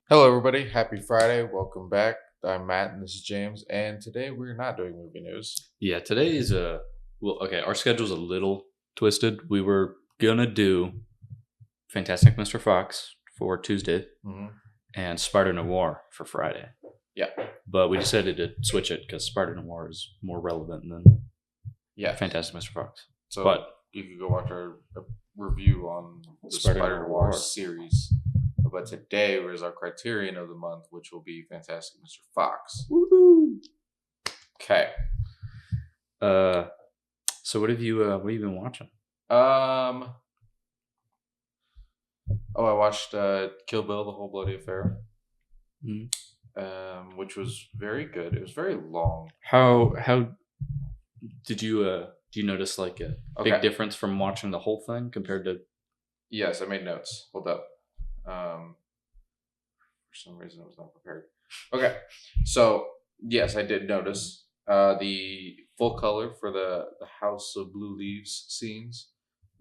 Hello, everybody. Happy Friday. Welcome back. I'm Matt, and this is James. And today we're not doing movie news. Yeah, today is okay, our schedule's a little twisted. We were gonna do Fantastic Mr. Fox for Tuesday hmm and Spider Noir for Friday. Yeah. But we decided to switch it because Spider Noir is more relevant than Yeah. Fantastic Mr. Fox. So But you could go watch our review on the Spider Spider Noir. Noir series. But today was our criterion of the month, which will be Fantastic Mr. Fox. Woohoo! Okay. So what have you been watching? I watched Kill Bill, The Whole Bloody Affair, which was very good. It was very long. How did you do you notice like a big Okay. difference from watching the whole thing compared to Yes, I made notes. Hold up. For some reason, I was not prepared. Okay, so yes, I did notice the full color for the House of Blue Leaves scenes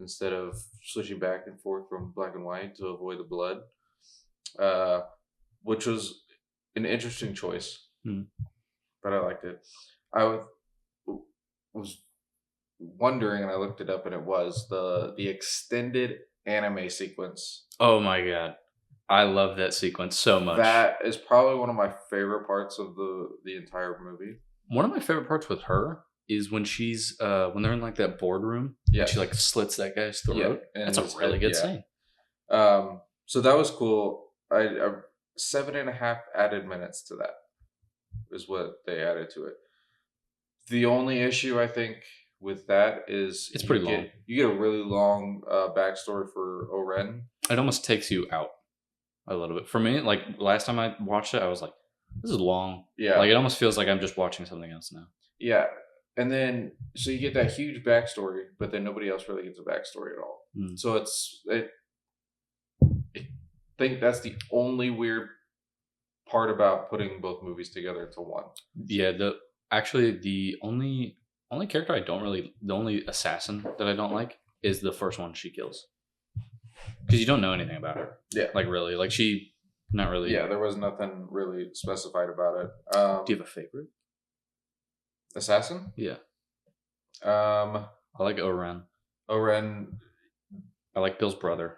instead of switching back and forth from black and white to avoid the blood, uh, which was an interesting choice, Hmm. but I liked it. I was wondering, and I looked it up, and it was the extended anime sequence. Oh my god. I love that sequence so much. That is probably one of my favorite parts of the entire movie. One of my favorite parts with her is when she's when they're in like that boardroom Yeah, and she like slits that guy's throat. yeah, and That's a really good yeah. scene. So that was cool. I 7.5 added minutes to that is what they added to it. The only issue I think with that is It's pretty long. You get a really long backstory for Oren. It almost takes you out a little bit. For me, like last time I watched it, I was like, this is long. Yeah, Like it almost feels like I'm just watching something else now. yeah, and then so you get that huge backstory, but then nobody else really gets a backstory at all. Mm. So I think that's the only weird part about putting both movies together into one. Yeah, the only character I don't really, the only assassin that I don't like is the first one she kills, because you don't know anything about her. Yeah, Like really, like she not really. yeah. There was nothing really specified about it. Do you have a favorite assassin? Yeah, Um, I like Oren. Oren, I like Bill's brother.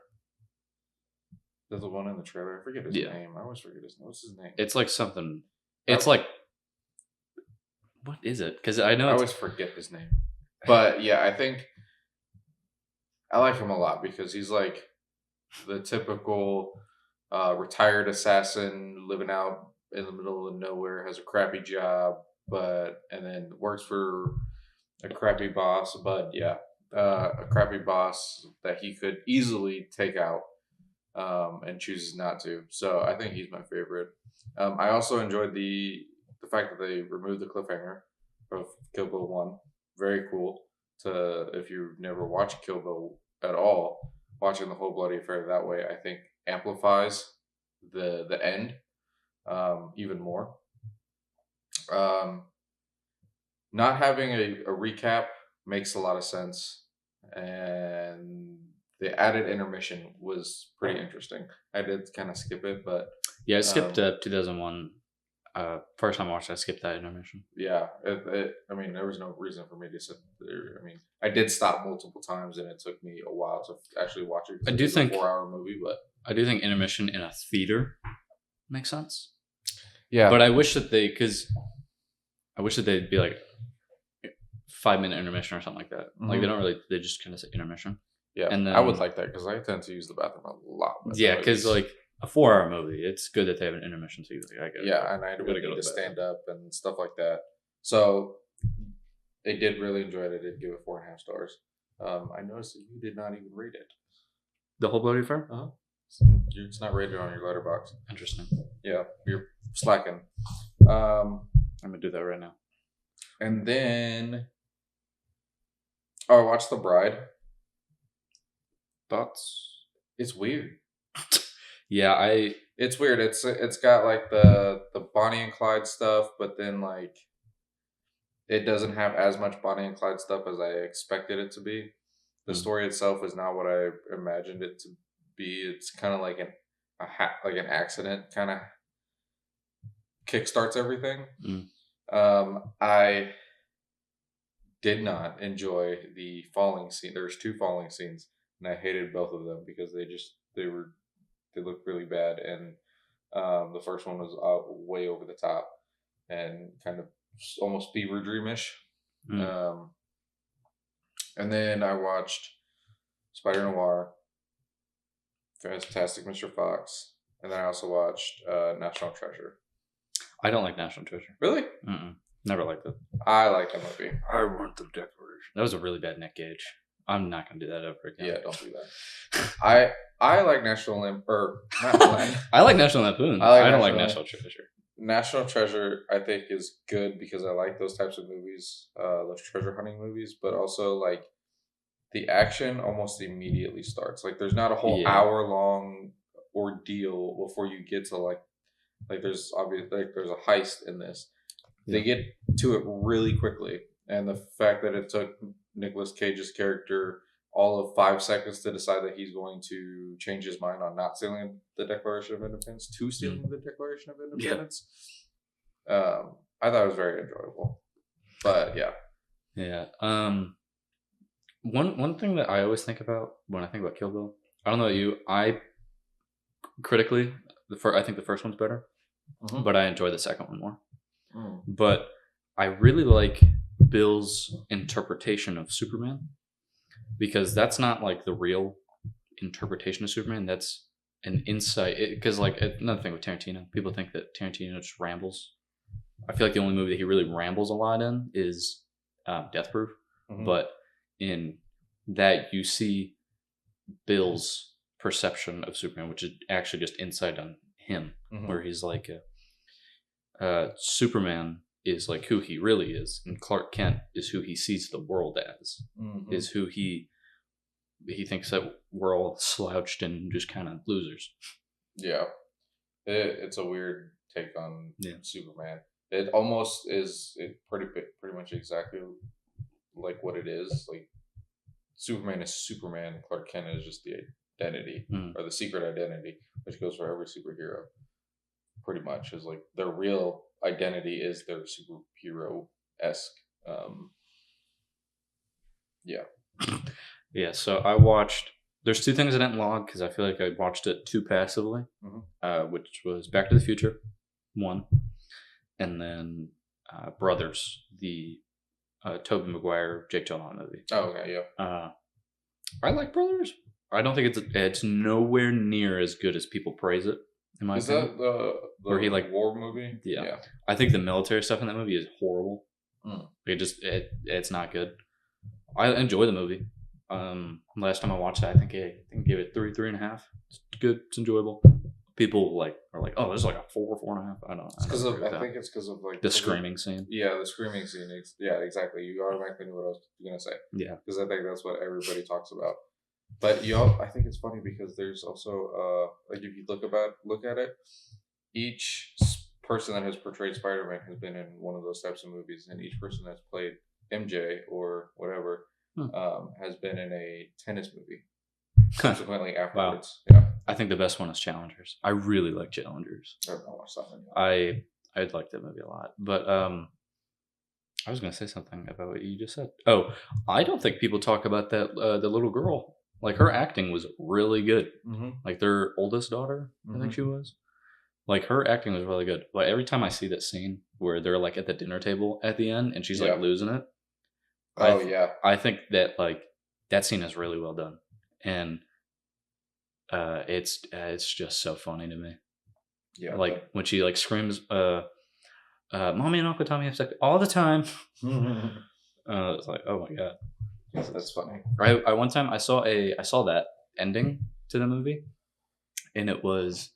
there's the one in the trailer. I forget his name. I always forget his name. What's his name? It's like something. It's like, what is it? Because I know I always forget his name. But yeah, I think I like him a lot because he's like the typical retired assassin living out in the middle of nowhere, has a crappy job, and then works for a crappy boss. But yeah, a crappy boss that he could easily take out, and chooses not to. So I think he's my favorite. I also enjoyed the fact that they removed the cliffhanger of Kill Bill 1. Very cool. If you've never watched Kill Bill at all, watching the whole bloody affair that way, I think amplifies the end even more. Um, Not having a recap makes a lot of sense, and the added intermission was pretty interesting. I did kind of skip it, but yeah, I skipped 2001. First time I watched it, I skipped that intermission. yeah, I mean, there was no reason for me to sit there. I mean, I did stop multiple times, and it took me a while to actually watch it. I do think it's a 4-hour movie, but I do think intermission in a theater makes sense. yeah, But I wish that I wish that they'd be like 5-minute intermission or something like that. Like they don't really, they just kind of say intermission. yeah, And then I would like that because I tend to use the bathroom a lot. with Yeah, movies. because like a 4-hour movie, it's good that they have an intermission so you like, I yeah, and I really go need to to the stand up and stuff like that. So I did really enjoy it. I did give it 4.5 stars. I noticed that you did not even rate it. The whole bloody affair? Uh-huh. It's not rated on your letterbox. Interesting. Yeah, you're slacking. I'm gonna do that right now. And then I watched The Bride. Thoughts? It's weird. Yeah, It's weird. It's got like the Bonnie and Clyde stuff, but then like it doesn't have as much Bonnie and Clyde stuff as I expected it to be. The story itself is not what I imagined it to be. It's kind of like an like an accident kind of kickstarts everything. Mm. I did not enjoy the falling scene. There's 2 falling scenes, and I hated both of them because they looked really bad, and the first one was way over the top and kind of almost fever dreamish. Mm. And then I watched Spider Noir, Fantastic Mr. Fox, and then I also watched National Treasure. I don't like National Treasure. Really? Mm-mm. Never liked it. I like that movie. I want the Declaration. That was a really bad Nick Cage. I'm not gonna do that ever again. Yeah, don't do that. I like National or not I like National Lampoon. I don't like National Treasure. National Treasure, I think, is good because I like those types of movies, those treasure hunting movies, but also like the action almost immediately starts. Like there's not a whole hour long ordeal before you get to like there's there's a heist in this. They get to it really quickly, and the fact that it took Nicolas Cage's character all of 5 seconds to decide that he's going to change his mind on not stealing the Declaration of Independence to stealing the Declaration of Independence. I thought it was very enjoyable. But yeah. One thing that I always think about when I think about Kill Bill, I don't know about you. I critically, I think the first one's better, but I enjoy the second one more. But I really like Bill's interpretation of Superman, because that's not like the real interpretation of Superman. That's an insight. Because like another thing with Tarantino, people think that Tarantino just rambles. I feel like the only movie that he really rambles a lot in is Death Proof. But in that you see Bill's perception of Superman, which is actually just insight on him, where he's like, Superman is like who he really is, and Clark Kent is who he sees the world as, is who he thinks that we're all slouched and just kind of losers. Yeah, it's a weird take on Superman. It almost is pretty much exactly like what it is. Like Superman is Superman, Clark Kent is just the identity or the secret identity, which goes for every superhero. Pretty much is like their real identity is their superhero-esque. So I watched, there's 2 things I didn't log because I feel like I watched it too passively, which was Back to the Future 1, and then Brothers, the Tobey Maguire, Jake Gyllenhaal movie. Oh, okay, yeah. I like Brothers. I don't think it's nowhere near as good as people praise it. In my opinion. Is that the where he like war movie? Yeah. I think the military stuff in that movie is horrible. It's not good. I enjoy the movie. Last time I watched it, I think I gave it 3.5. It's good. It's enjoyable. People are like, oh, there's like a 4.5. I don't know. I think it's because of like the screaming scene. Yeah, the screaming scene. Yeah, exactly. You automatically knew what I was gonna say. Yeah, because I think that's what everybody talks about. But I think it's funny because there's also like if you look at it, each person that has portrayed Spider-Man has been in one of those types of movies, and each person that's played MJ or whatever has been in a tennis movie. Subsequently afterwards, I think the best one is Challengers. I really like Challengers. I don't watch that one. I'd like that movie a lot, but I was gonna say something about what you just said. Oh, I don't think people talk about that the little girl. Like her acting was really good. Like their oldest daughter, I think she was. Like her acting was really good. But every time I see that scene where they're like at the dinner table at the end and she's like losing it. I think that like that scene is really well done, and it's just so funny to me. Yeah, like when she like screams, "Mommy and Uncle Tommy have sex all the time." It's like, oh my god. That's funny. I one time I saw that ending to the movie, and it was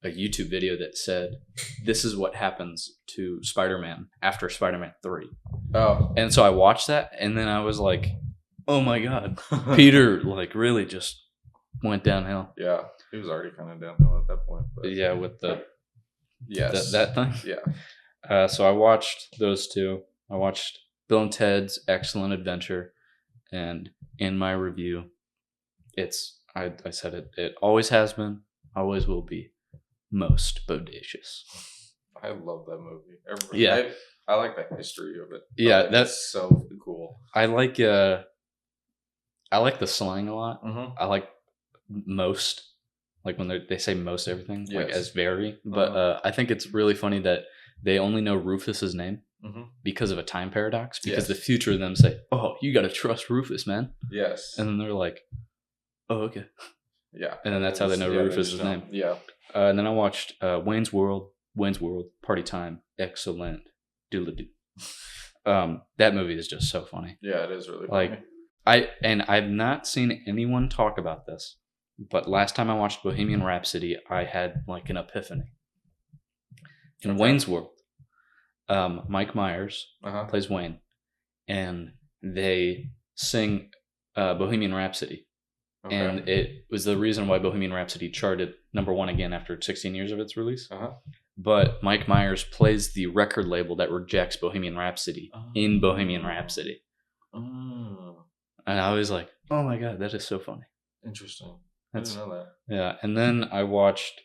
a YouTube video that said, "This is what happens to Spider-Man after Spider-Man 3." Oh, and so I watched that, and then I was like, "Oh my god, Peter like really just went downhill." Yeah, he was already kind of downhill at that point. But yeah, with the that thing. Yeah. So I watched those 2. I watched Bill and Ted's Excellent Adventure. And in my review, I said it always has been, always will be most bodacious. I love that movie. Yeah. I like the history of it. Yeah, Like, that's it's so cool. I like the slang a lot. Mm-hmm. I like most, like when they say most everything, like Yes. as very. But I think it's really funny that they only know Rufus's name because of a time paradox. Because the future of them say, "Oh, you got to trust Rufus, man." Yes. And then they're like, "Oh, okay." Yeah. And then that's how they know Rufus's name. Yeah. And then I watched Wayne's World, Party Time, excellent, doodle-doo. That movie is just so funny. Yeah, it is really funny. I've not seen anyone talk about this, but last time I watched Bohemian Rhapsody, I had like an epiphany. In Wayne's World, Mike Myers plays Wayne, and they sing Bohemian Rhapsody. Okay. And it was the reason why Bohemian Rhapsody charted #1 again after 16 years of its release. But Mike Myers plays the record label that rejects Bohemian Rhapsody in Bohemian Rhapsody. And I was like, oh my God, that is so funny. Interesting. I didn't know that. Yeah. And then I watched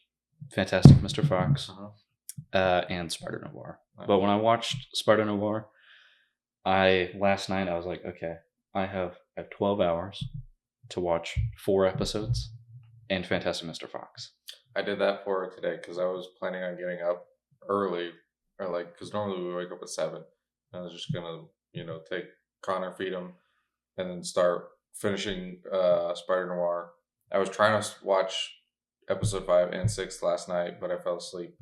Fantastic Mr. Fox and Sparta Noir. But when I watched Sparta Noir, last night I was like, okay, I have 12 hours to watch 4 episodes and Fantastic Mr. Fox. I did that for today because I was planning on getting up early, or like, because normally we wake up at 7. I was just gonna, take Connor, feed him, and then start finishing Spider Noir. I was trying to watch episode 5 and 6 last night, but I fell asleep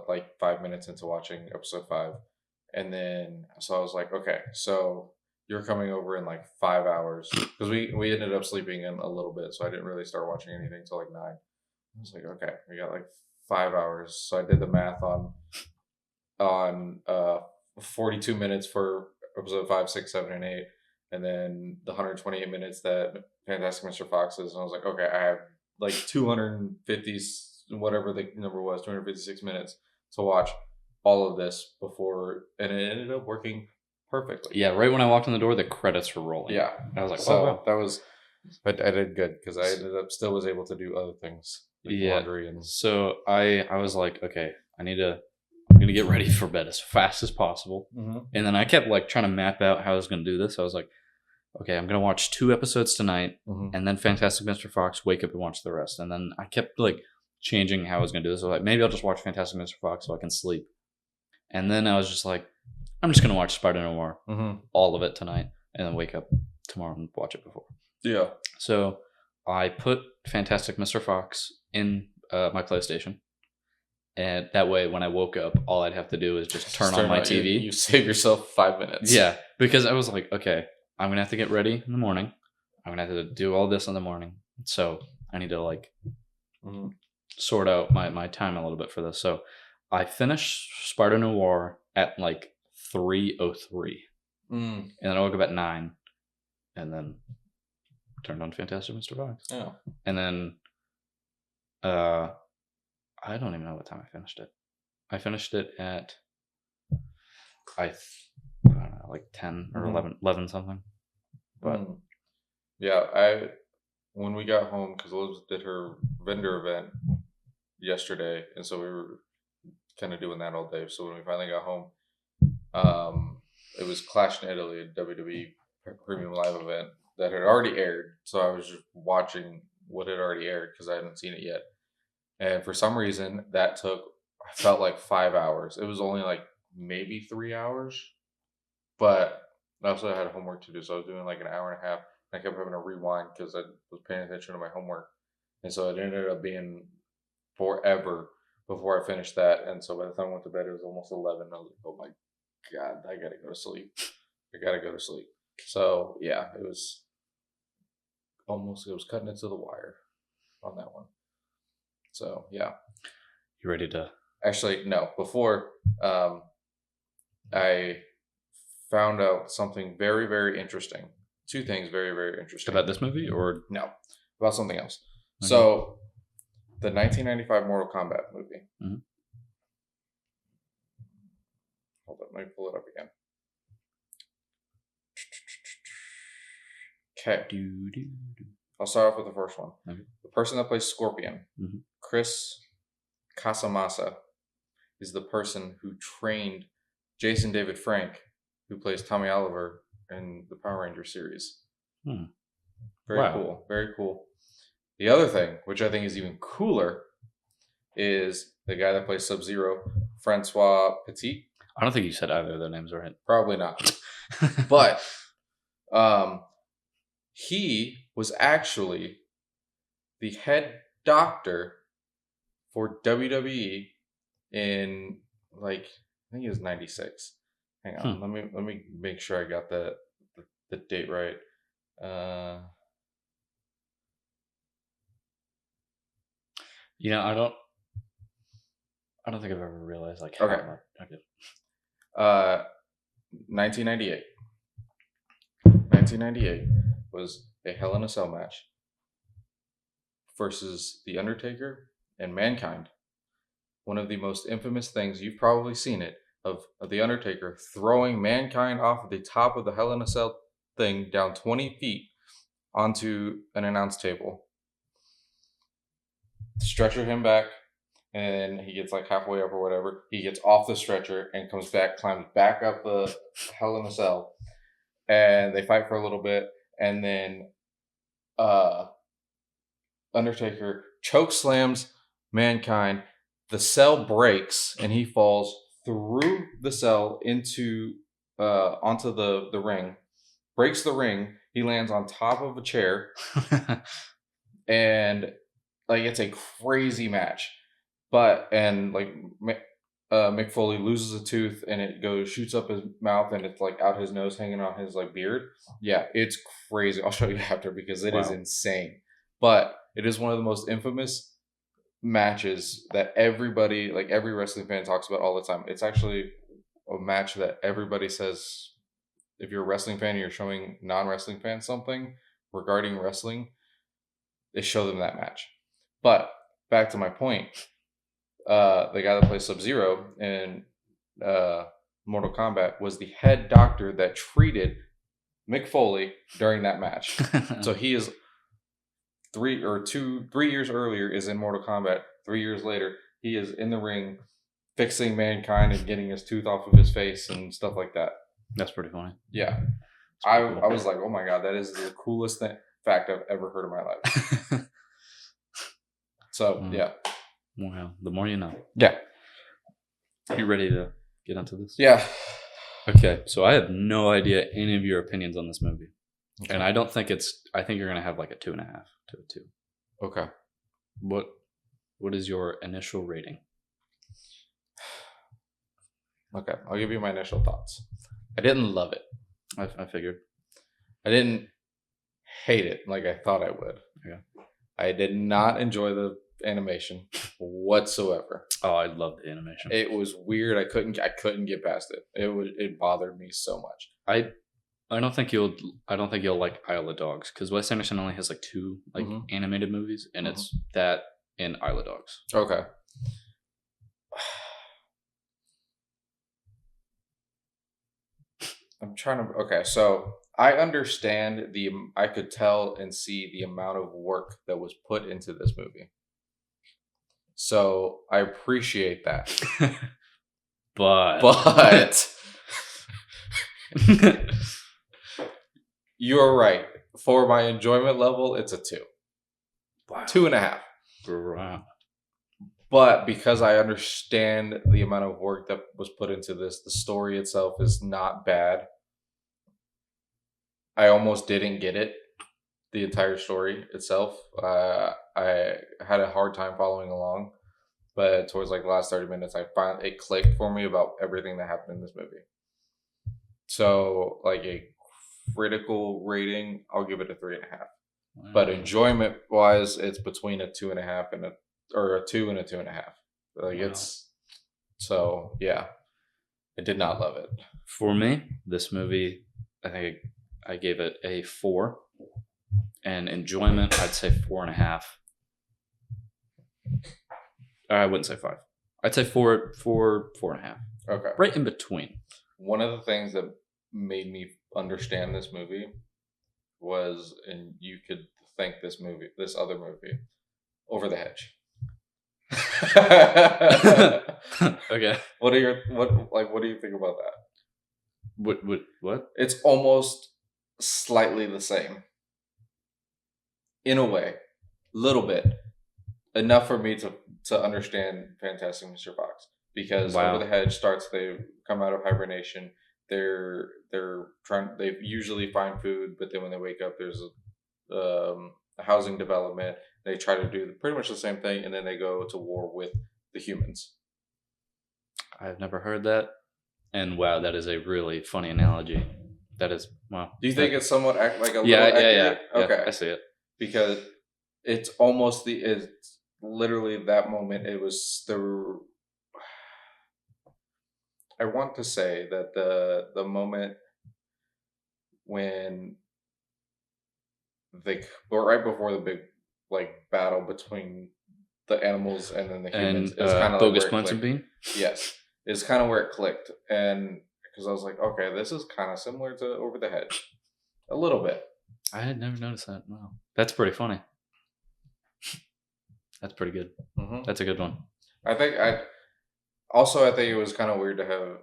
like 5 minutes into watching episode 5, and then so I was like, okay, so you're coming over in like 5 hours, because we ended up sleeping in a little bit, so I didn't really start watching anything till like 9. I was like, okay, we got like 5 hours. So I did the math on 42 minutes for episode 5, 6, 7, and 8, and then the 128 minutes that Fantastic Mr. Fox is. And I was like, okay, I have like 250, whatever the number was, 256 minutes to watch all of this before, and it ended up working perfectly. Yeah, right when I walked in the door, the credits were rolling. Yeah, I was like, so wow. That was, but I did good because I ended up still was able to do other things, like laundry and. So I was like, okay, I'm gonna get ready for bed as fast as possible, and then I kept like trying to map out how I was gonna do this. I was like, okay, I'm gonna watch 2 episodes tonight, and then Fantastic Mr. Fox, wake up and watch the rest, and then I kept like changing how I was gonna do this. I was like, maybe I'll just watch Fantastic Mr. Fox so I can sleep, and then I was just like, I'm just gonna watch Spider Noir, all of it tonight, and then wake up tomorrow and watch it before. Yeah. So I put Fantastic Mr. Fox in my PlayStation, and that way when I woke up, all I'd have to do is just turn on my TV. You save yourself 5 minutes. Yeah, because I was like, okay, I'm gonna have to get ready in the morning. I'm gonna have to do all this in the morning, so I need to like sort out my time a little bit for this. So I finished Sparta Noir at like 3:03, and then I woke up at 9, and then turned on Fantastic Mr. Fox. Yeah, and then I don't even know what time I finished it. I finished it at I don't know, like 10 or 11 something. But yeah, when we got home, because Elizabeth did her vendor event yesterday, and so we were kind of doing that all day. So when we finally got home, it was Clash in Italy, a WWE Premium Live event that had already aired. So I was just watching what had already aired because I hadn't seen it yet. And for some reason, I felt like 5 hours. It was only like maybe 3 hours, but I also had homework to do. So I was doing like an hour and a half. I kept having to rewind because I was paying attention to my homework. And so it ended up being forever before I finished that. And so by the time I went to bed, it was almost 11. I was like, oh my God, I got to go to sleep. So yeah, it was cutting into the wire on that one. So yeah. You ready to? Actually, no. Before, I found out something very, very interesting. 2 things very, very interesting. About this movie or? No, about something else. Okay. So, the 1995 Mortal Kombat movie. Hold on, let me pull it up again. Okay. I'll start off with the first one. Okay. The person that plays Scorpion, Chris Casamassa, is the person who trained Jason David Frank, who plays Tommy Oliver in the Power Rangers series. Very cool. Very cool. The other thing, which I think is even cooler, is the guy that plays Sub-Zero, Francois Petit. I don't think you said either of their names right. Probably not. But he was actually the head doctor for WWE in I think it was 96. Hang on, let me make sure I got the date right. I don't think I've ever realized okay. How 1998. 1998 was a Hell in a Cell match versus The Undertaker and Mankind. One of the most infamous things, you've probably seen it, of The Undertaker throwing Mankind off of the top of the Hell in a Cell thing down 20 feet onto an announce table. Stretcher him back, and he gets halfway up or whatever. He gets off the stretcher and comes back, climbs back up the Hell in a Cell, and they fight for a little bit, and then Undertaker choke slams Mankind. The cell breaks, and he falls through the cell onto the ring. Breaks the ring. He lands on top of a chair, and it's a crazy match. Mick Foley loses a tooth, and it shoots up his mouth, and it's out his nose, hanging on his beard. Yeah, it's crazy. I'll show you after because it is insane. But it is one of the most infamous matches that everybody, every wrestling fan, talks about all the time. It's actually a match that everybody says, if you're a wrestling fan and you're showing non-wrestling fans something regarding wrestling, they show them that match. But back to my point, the guy that plays Sub-Zero in Mortal Kombat was the head doctor that treated Mick Foley during that match. So he is 3 years earlier is in Mortal Kombat. 3 years later, he is in the ring fixing Mankind and getting his tooth off of his face and stuff like that. That's pretty funny. Yeah. I was like, oh my God, that is the coolest fact I've ever heard in my life. So, yeah. Wow. The more you know. Yeah. Are you ready to get into this? Yeah. Okay. So I have no idea any of your opinions on this movie. Okay. And I think you're going to have a 2.5 to a 2. Okay. What is your initial rating? Okay. I'll give you my initial thoughts. I didn't love it. I figured. I didn't hate it like I thought I would. Yeah. I did not enjoy the animation whatsoever. Oh, I love the animation. It was weird. I couldn't get past it. It bothered me so much. I don't think you'll like Isle of Dogs, because Wes Anderson only has 2 animated movies, and it's that and Isle of Dogs. Okay. I'm trying to. Okay, so I understand I could tell and see the amount of work that was put into this movie. So I appreciate that. But you're right. For my enjoyment level, it's a 2. Wow. 2.5. Wow. But because I understand the amount of work that was put into this, the story itself is not bad. I almost didn't get it, the entire story itself. I had a hard time following along, but towards the last 30 minutes, it clicked for me about everything that happened in this movie. So, a critical rating, I'll give it a 3.5. Wow. But enjoyment wise, it's between a 2.5 and a 2 and a 2.5. Wow. It's so yeah. I did not love it. For me, this movie, I think I gave it a 4, and enjoyment, I'd say 4.5. I wouldn't say 5. I'd say 4.5. Okay, right in between. One of the things that made me understand this movie was, and you could thank this other movie, Over the Hedge. Okay. What do you think about that? What? It's almost slightly the same. In a way. Little bit. Enough for me to understand Fantastic Mr. Fox. Because Wow. Over the Hedge starts, they come out of hibernation. They usually find food, but then when they wake up, there's a housing development. They try to do pretty much the same thing, and then they go to war with the humans. I've never heard that, and wow, that is a really funny analogy. That is wow. Do you think it's somewhat like a little yeah, accurate? yeah. Okay, I see it because it's literally that moment. It was I want to say that the moment when right before the big battle between the animals and then the humans, and it's kind of bogus points and bean. Yes, it's kind of where it clicked, and because I was like, okay, this is kind of similar to Over the Hedge, a little bit. I had never noticed that. Wow, that's pretty funny. That's pretty good. Mm-hmm. That's a good one. I think it was kind of weird to have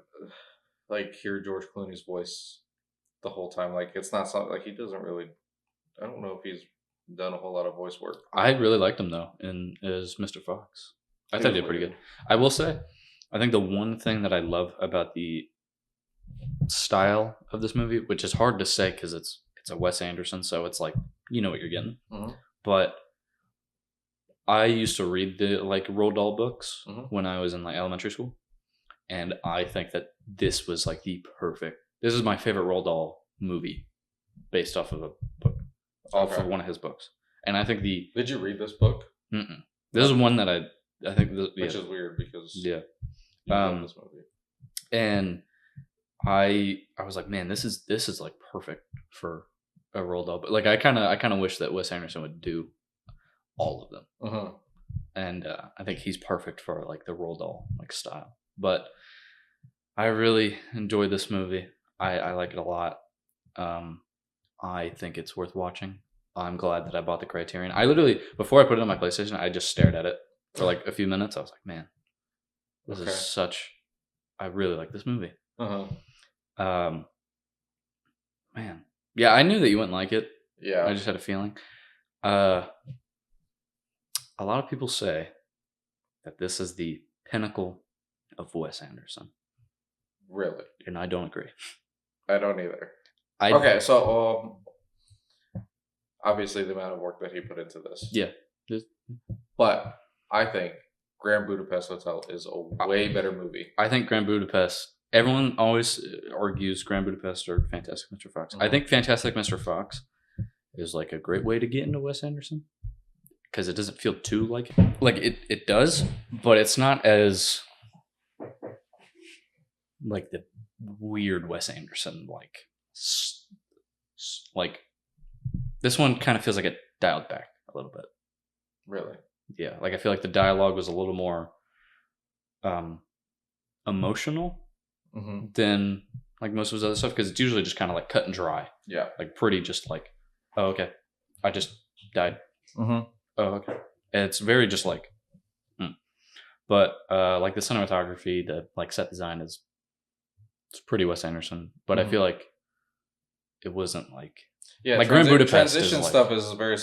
hear George Clooney's voice the whole time. Like, it's not something he doesn't really. I don't know if he's done a whole lot of voice work. I really liked him though as Mr. Fox. I thought he did pretty good. I will say, I think the one thing that I love about the style of this movie, which is hard to say because it's a Wes Anderson, so it's like you know what you're getting. Mm-hmm. But I used to read the Roald Dahl books when I was in elementary school, and I think that this was the perfect. This is my favorite Roald Dahl movie, based off of a book, off of one of his books. And I think Did you read this book? Mm-mm. This is one that I think which is weird because you love this movie. And I was like, man, this is perfect for a Roald Dahl. But I kind of wish that Wes Anderson would do all of them. Uh-huh. And I think he's perfect for the Roald Dahl style. But I really enjoyed this movie. I like it a lot. I think it's worth watching. I'm glad that I bought the Criterion. I literally, before I put it on my PlayStation, I just stared at it for a few minutes. I was like, man, this is such. I really like this movie. Uh-huh. Man, yeah, I knew that you wouldn't like it. Yeah, I just had a feeling. A lot of people say that this is the pinnacle of Wes Anderson. Really? And I don't agree. I don't either. Okay, so obviously the amount of work that he put into this. Yeah. But I think Grand Budapest Hotel is a way better movie. I think Grand Budapest, everyone always argues Grand Budapest or Fantastic Mr. Fox. Mm-hmm. I think Fantastic Mr. Fox is a great way to get into Wes Anderson. Because it doesn't feel too it does, but it's not as the weird Wes Anderson this one kind of feels like it dialed back a little bit. Really? Yeah, I feel like the dialogue was a little more emotional than most of his other stuff, because it's usually just kind of cut and dry. Yeah, pretty just oh, okay, I just died. Mm-hmm. Oh, okay. And it's very just but the cinematography, the set design it's pretty Wes Anderson, but I feel like it wasn't Grand Budapest transition stuff is very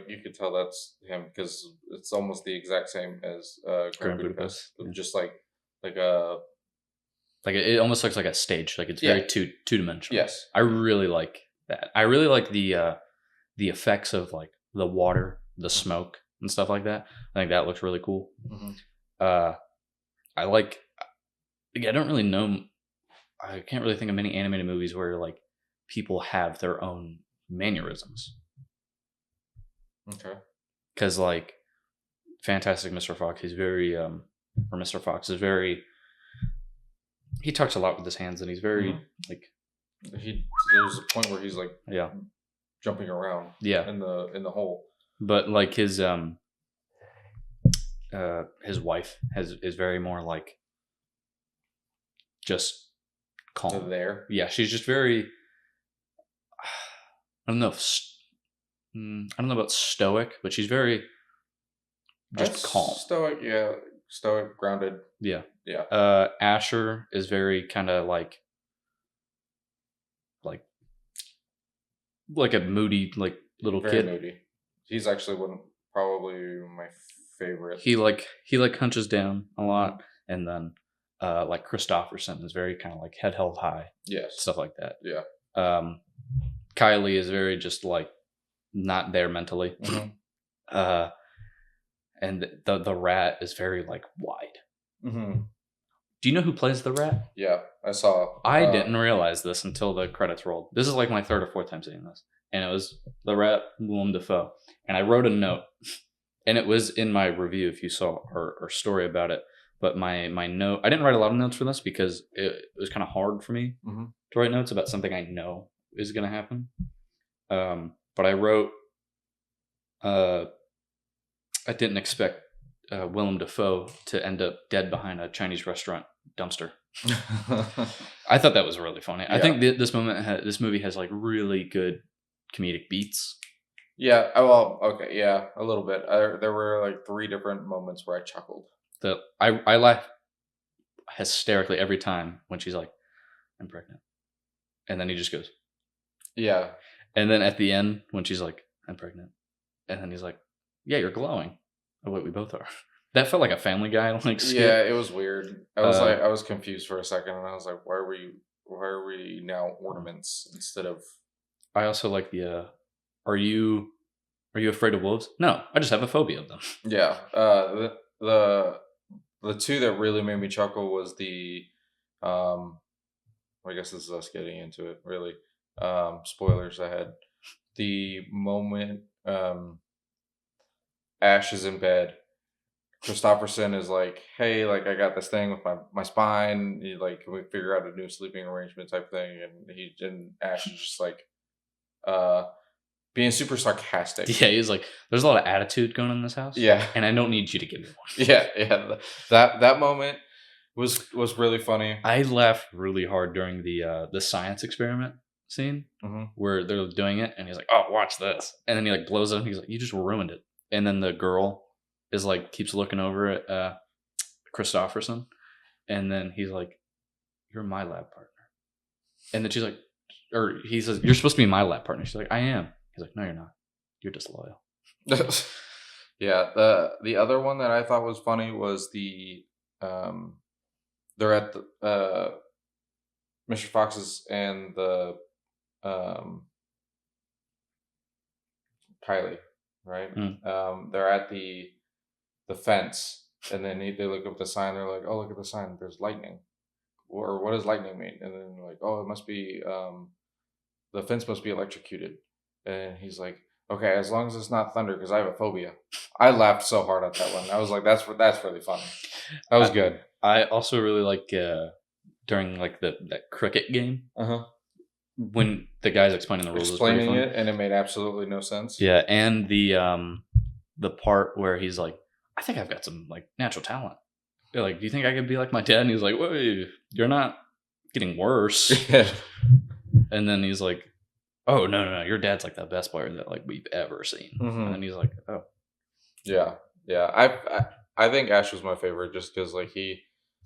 you could tell that's him because it's almost the exact same as Grand Budapest. Yeah. Just it almost looks like a stage, it's very two-dimensional. Yes, I really like that. I really like the effects of the water, the smoke and stuff like that. I think that looks really cool. Mm-hmm. I don't really know. I can't really think of many animated movies where people have their own mannerisms. Okay. Because Fantastic Mr. Fox, he's very or Mr. Fox is very. He talks a lot with his hands, and he's very There's a point where he's jumping around. Yeah. In the hole. But his wife is very more just calm. There. Yeah, she's just very. I don't know if I don't know about stoic, but she's very just calm. Stoic, grounded. Yeah. Yeah. Asher is very kind of like a moody like little Very kid. moody. He's actually probably my favorite. He hunches down a lot, and then like Christopherson is very kind of like head held high. Yes. Stuff like that. Yeah. Kylie is very just like not there mentally. Mm-hmm. And the rat is very like wide. Mm-hmm. Do you know who plays the rat? Yeah, I saw. I didn't realize this until the credits rolled. This is like my third or fourth time seeing this, and it was the rat Willem Dafoe. And I wrote a note, and it was in my review if you saw our story about it. But my note, I didn't write a lot of notes for this because it was kind of hard for me to write notes about something I know is going to happen. But I wrote, I didn't expect Willem Dafoe to end up dead behind a Chinese restaurant dumpster. I thought that was really funny. Yeah. I think this movie has like really good comedic beats. Yeah. Well, okay. Yeah, a little bit. There were like 3 different moments where I chuckled. I laugh hysterically every time when she's like, "I'm pregnant," and then he just goes, "Yeah." And then at the end when she's like, "I'm pregnant," and then he's like, "Yeah, you're glowing." Oh wait, we both are. That felt like a Family Guy like skit. Yeah, it was weird. I was confused for a second, and I was like, "Why are we now ornaments instead of?" I also like the. Are you afraid of wolves? No, I just have a phobia of them. Yeah. The 2 that really made me chuckle was the. I guess this is us getting into it. Really, spoilers ahead. The moment Ash is in bed. Christopherson is like, "Hey, like I got this thing with my spine. Like, can we figure out a new sleeping arrangement type thing?" And Ash is just like, being super sarcastic. Yeah, he's like, "There's a lot of attitude going on in this house. Yeah, and I don't need you to give me one." Yeah. That moment was really funny. I laughed really hard during the science experiment scene where they're doing it, and he's like, "Oh, watch this," and then he like blows it up. He's like, "You just ruined it." And then the girl is like keeps looking over at Christopherson, and then he's like, "You're my lab partner," and then she's like, or he says, "You're supposed to be my lab partner." She's like, "I am." He's like, "No, you're not. You're disloyal." Yeah. The other one that I thought was funny was the they're at the Mr. Fox's and the Kylie, right? They're at the fence, and then they look up the sign. They're like, "Oh, look at the sign. There's lightning." Or what does lightning mean? And then they're like, "Oh, it must be the fence must be electrocuted." And he's like, "Okay, as long as it's not thunder, because I have a phobia." I laughed so hard at that one. I was like, "That's really funny." That was good. I also really like during like that cricket game. When the guy's explaining the rules, explaining it, and it made absolutely no sense. Yeah, and the part where he's like, "I think I've got some like natural talent." They're like, "Do you think I could be like my dad?" And he's like, "Wait, you're not getting worse." And then he's like, "Oh no, your dad's like the best player that like we've ever seen." And then he's like, "Oh, yeah." I think Ash was my favorite just because like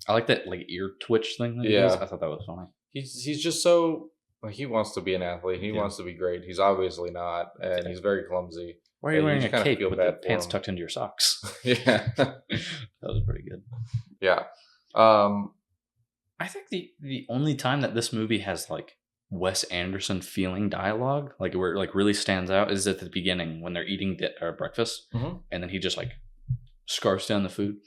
I like that like ear twitch thing that he does. I thought that was funny. He's just so like he wants to be an athlete. He wants to be great. He's obviously not, and he's very clumsy. Why are you wearing a cape with the pants tucked into your socks? Yeah, that was pretty good. Yeah, I think the only time that this movie has like Wes Anderson feeling dialogue, like where it like really stands out, is at the beginning when they're eating breakfast, and then he just like scarfs down the food,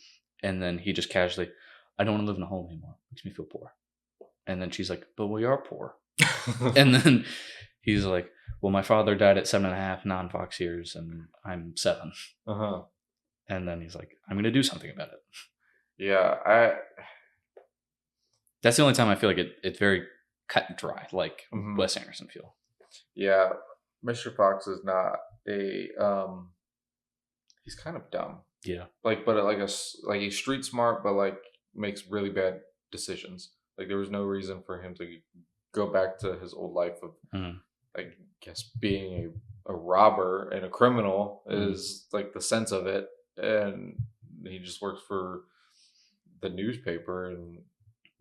and then he just casually, "I don't want to live in a home anymore. It makes me feel poor." And then she's like, "But we are poor." And then he's like, "Well, my father died at 7.5 non-Fox years, and I'm 7." And then he's like, "I'm going to do something about it." Yeah, that's the only time I feel like it's very cut and dry, like Wes Anderson feel. Yeah, Mr. Fox is not a he's kind of dumb. Yeah, like but like he's street smart, but like makes really bad decisions. Like there was no reason for him to go back to his old life of I guess being a robber and a criminal is like the sense of it, and he just works for the newspaper, and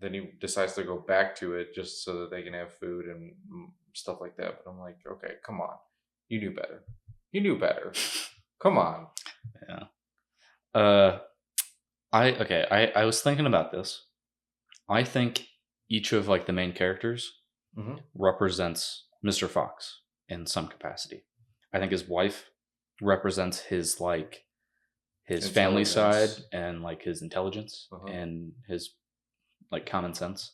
then he decides to go back to it just so that they can have food and stuff like that. But I'm like, okay, come on, you knew better. You knew better. Come on. Yeah. I was thinking about this. I think each of like the main characters represents Mr. Fox in some capacity. I think his wife represents his like his family side and like his intelligence and his like common sense.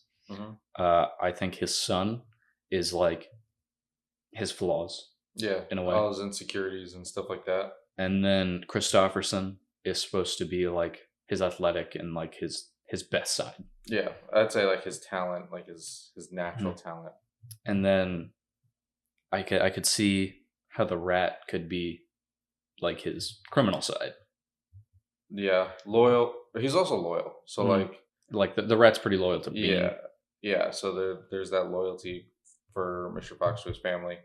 I think his son is like his flaws. Yeah, in a way, all his insecurities and stuff like that. And then Christopherson is supposed to be like his athletic and like his best side. Yeah, I'd say like his talent, like his natural talent. And then I could see how the rat could be like his criminal side. Yeah, loyal. He's also loyal. So like the rat's pretty loyal to Bean. Yeah. So there's that loyalty for Mr. Fox to his family.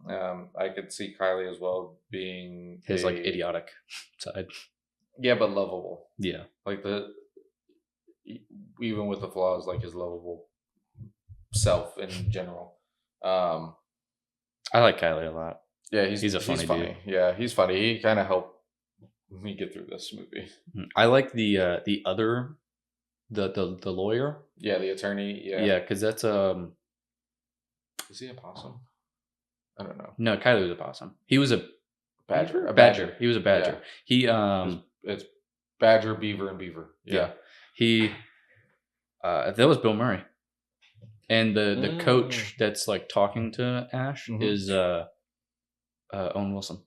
I could see Kylie as well being his like idiotic side. Yeah, but lovable. Yeah, like even with the flaws, like his lovable self in general. I like Kylie a lot. Yeah, he's a funny dude. Yeah, he's funny. He kind of helped me get through this movie. I like the other the lawyer. Yeah, the attorney. Yeah, because that's Is he a possum? I don't know. No, Kylie was a possum. He was a badger. Badger. He was a badger. Yeah. It's badger, beaver, and beaver. Yeah. He that was Bill Murray. And the coach that's like talking to Ash is Owen Wilson.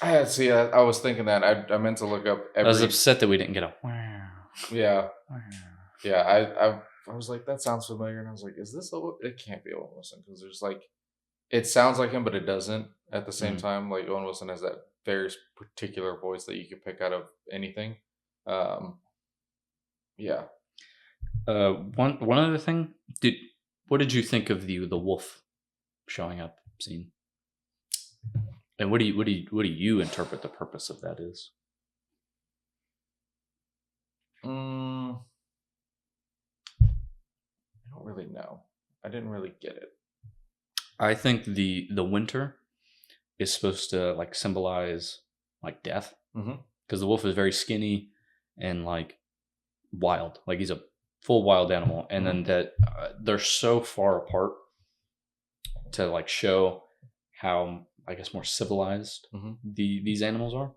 I was thinking that. I meant to look up I was upset that we didn't get a wow. Yeah. Yeah, I was like, that sounds familiar, and I was like, is this it can't be Owen Wilson, because there's like, it sounds like him, but it doesn't at the same time. Like Owen Wilson has that very particular voice that you can pick out of anything. Yeah. One other thing, what did you think of the wolf showing up scene? And what do you interpret the purpose of that is? I don't really know. I didn't really get it. I think the winter is supposed to like symbolize like death, because the wolf is very skinny and like wild, like he's a full wild animal, and then that they're so far apart to like show how I guess more civilized these animals are,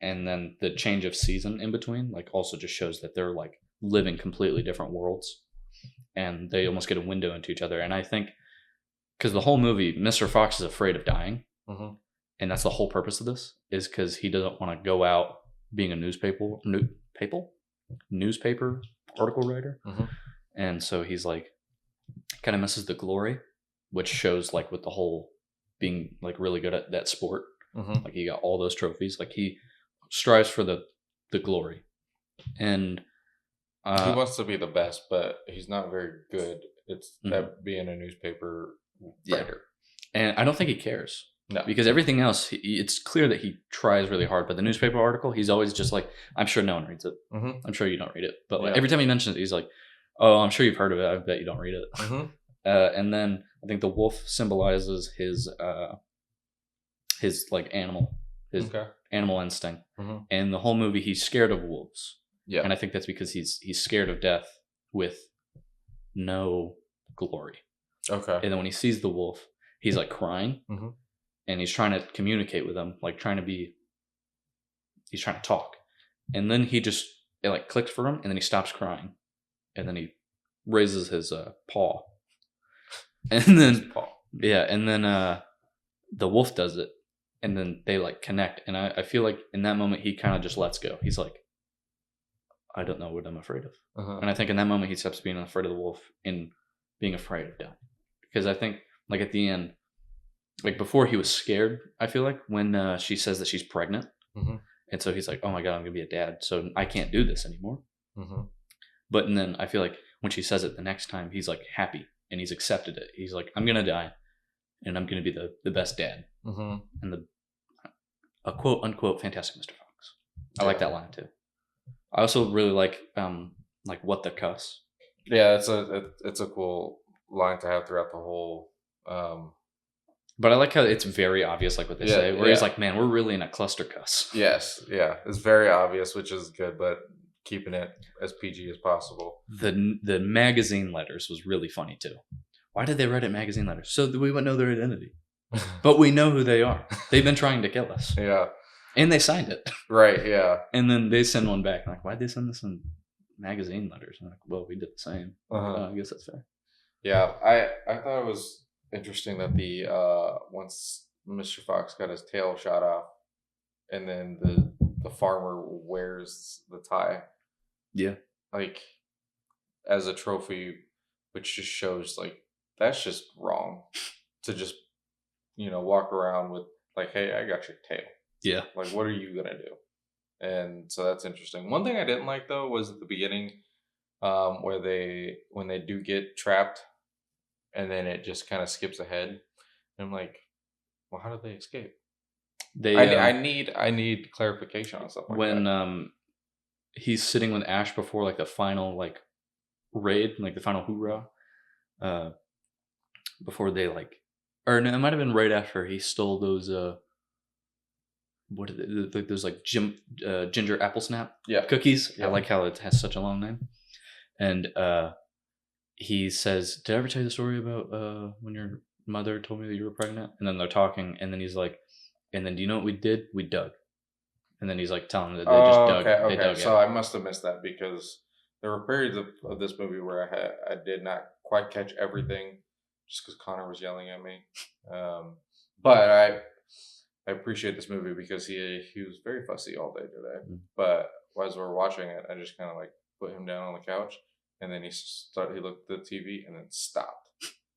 and then the change of season in between like also just shows that they're like living completely different worlds, and they almost get a window into each other. And I think because the whole movie, Mr. Fox is afraid of dying, and that's the whole purpose of this, is because he doesn't want to go out being a newspaper article writer, and so he's like kind of misses the glory, which shows like with the whole being like really good at that sport, like he got all those trophies, like he strives for the glory, and he wants to be the best, but he's not very good. It's at being a newspaper writer, and I don't think he cares. No, because everything else, it's clear that he tries really hard. But the newspaper article, he's always just like, I'm sure no one reads it. I'm sure you don't read it. But like every time he mentions it, he's like, oh, I'm sure you've heard of it. I bet you don't read it. And then I think the wolf symbolizes his like animal instinct. And the whole movie, he's scared of wolves. Yeah, and I think that's because he's scared of death with no glory. Okay. And then when he sees the wolf, he's like crying. And he's trying to communicate with them, like he's trying to talk. And then it like clicked for him, and then he stops crying. And then he raises his paw. And then, and then the wolf does it. And then they like connect. And I feel like in that moment, he kind of just lets go. He's like, I don't know what I'm afraid of. And I think in that moment, he stops being afraid of the wolf and being afraid of dying. Because I think like at the end, like before he was scared, I feel like, when she says that she's pregnant. And so he's like, oh my God, I'm going to be a dad. So I can't do this anymore. But and then I feel like when she says it the next time, he's like happy and he's accepted it. He's like, I'm going to die, and I'm going to be the best dad. Mm-hmm. And a quote unquote fantastic Mr. Fox. I like that line too. I also really like what the cuss. Yeah, it's a cool line to have throughout the whole. But I like how it's very obvious, like what they say, where he's like, "Man, we're really in a cluster cuss." Yes, yeah, it's very obvious, which is good, but keeping it as PG as possible. The magazine letters was really funny too. Why did they write it magazine letters? So that we would know their identity. But we know who they are. They've been trying to kill us. Yeah. And they signed it. Right, yeah. And then they send one back. I'm like, why'd they send this in magazine letters? I'm like, well, we did the same. I guess that's fair. Yeah, I thought it was interesting that the once Mr. Fox got his tail shot off, and then the farmer wears the tie. Yeah. Like, as a trophy, which just shows, like, that's just wrong to just, walk around with, like, hey, I got your tail. Yeah. Like, what are you going to do? And so that's interesting. One thing I didn't like, though, was at the beginning when they do get trapped and then it just kind of skips ahead. And I'm like, well, how did they escape? I need clarification on stuff like that. When he's sitting with Ash before, like, the final, like, raid, like the final hoorah, before they, like, or no, it might have been right after he stole those what are they, those like ginger apple snap cookies. I like how it has such a long name. And he says, did I ever tell you the story about when your mother told me that you were pregnant? And then they're talking, and then he's like, and then do you know what we did? We dug. And then he's like telling them that they just dug. Okay. They dug so out. I must have missed that because there were periods of this movie where I did not quite catch everything just because Connor was yelling at me. But I appreciate this movie because he was very fussy all day today. Mm-hmm. But as we were watching it, I just kind of like put him down on the couch, and then he looked at the TV and then stopped,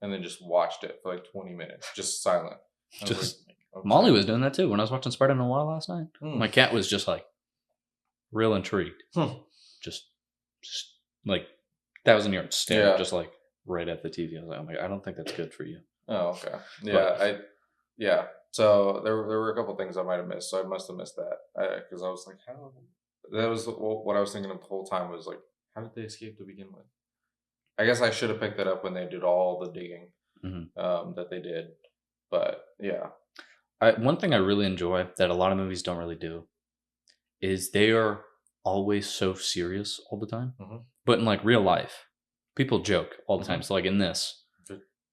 and then just watched it for like 20 minutes, just silent. Just like, okay. Molly was doing that too when I was watching Spider Noir last night. My cat was just like real intrigued, just like 1,000-yard stare, just like right at the TV. I was like, oh my God, I don't think that's good for you. Oh, okay. Yeah, but, So there were a couple things I might have missed. So I must have missed that because I was like, how? That was what I was thinking of the whole time was like, how did they escape to begin with? I guess I should have picked that up when they did all the digging that they did. But yeah. One thing I really enjoy that a lot of movies don't really do is they are always so serious all the time. Mm-hmm. But in like real life, people joke all the time. So like in this,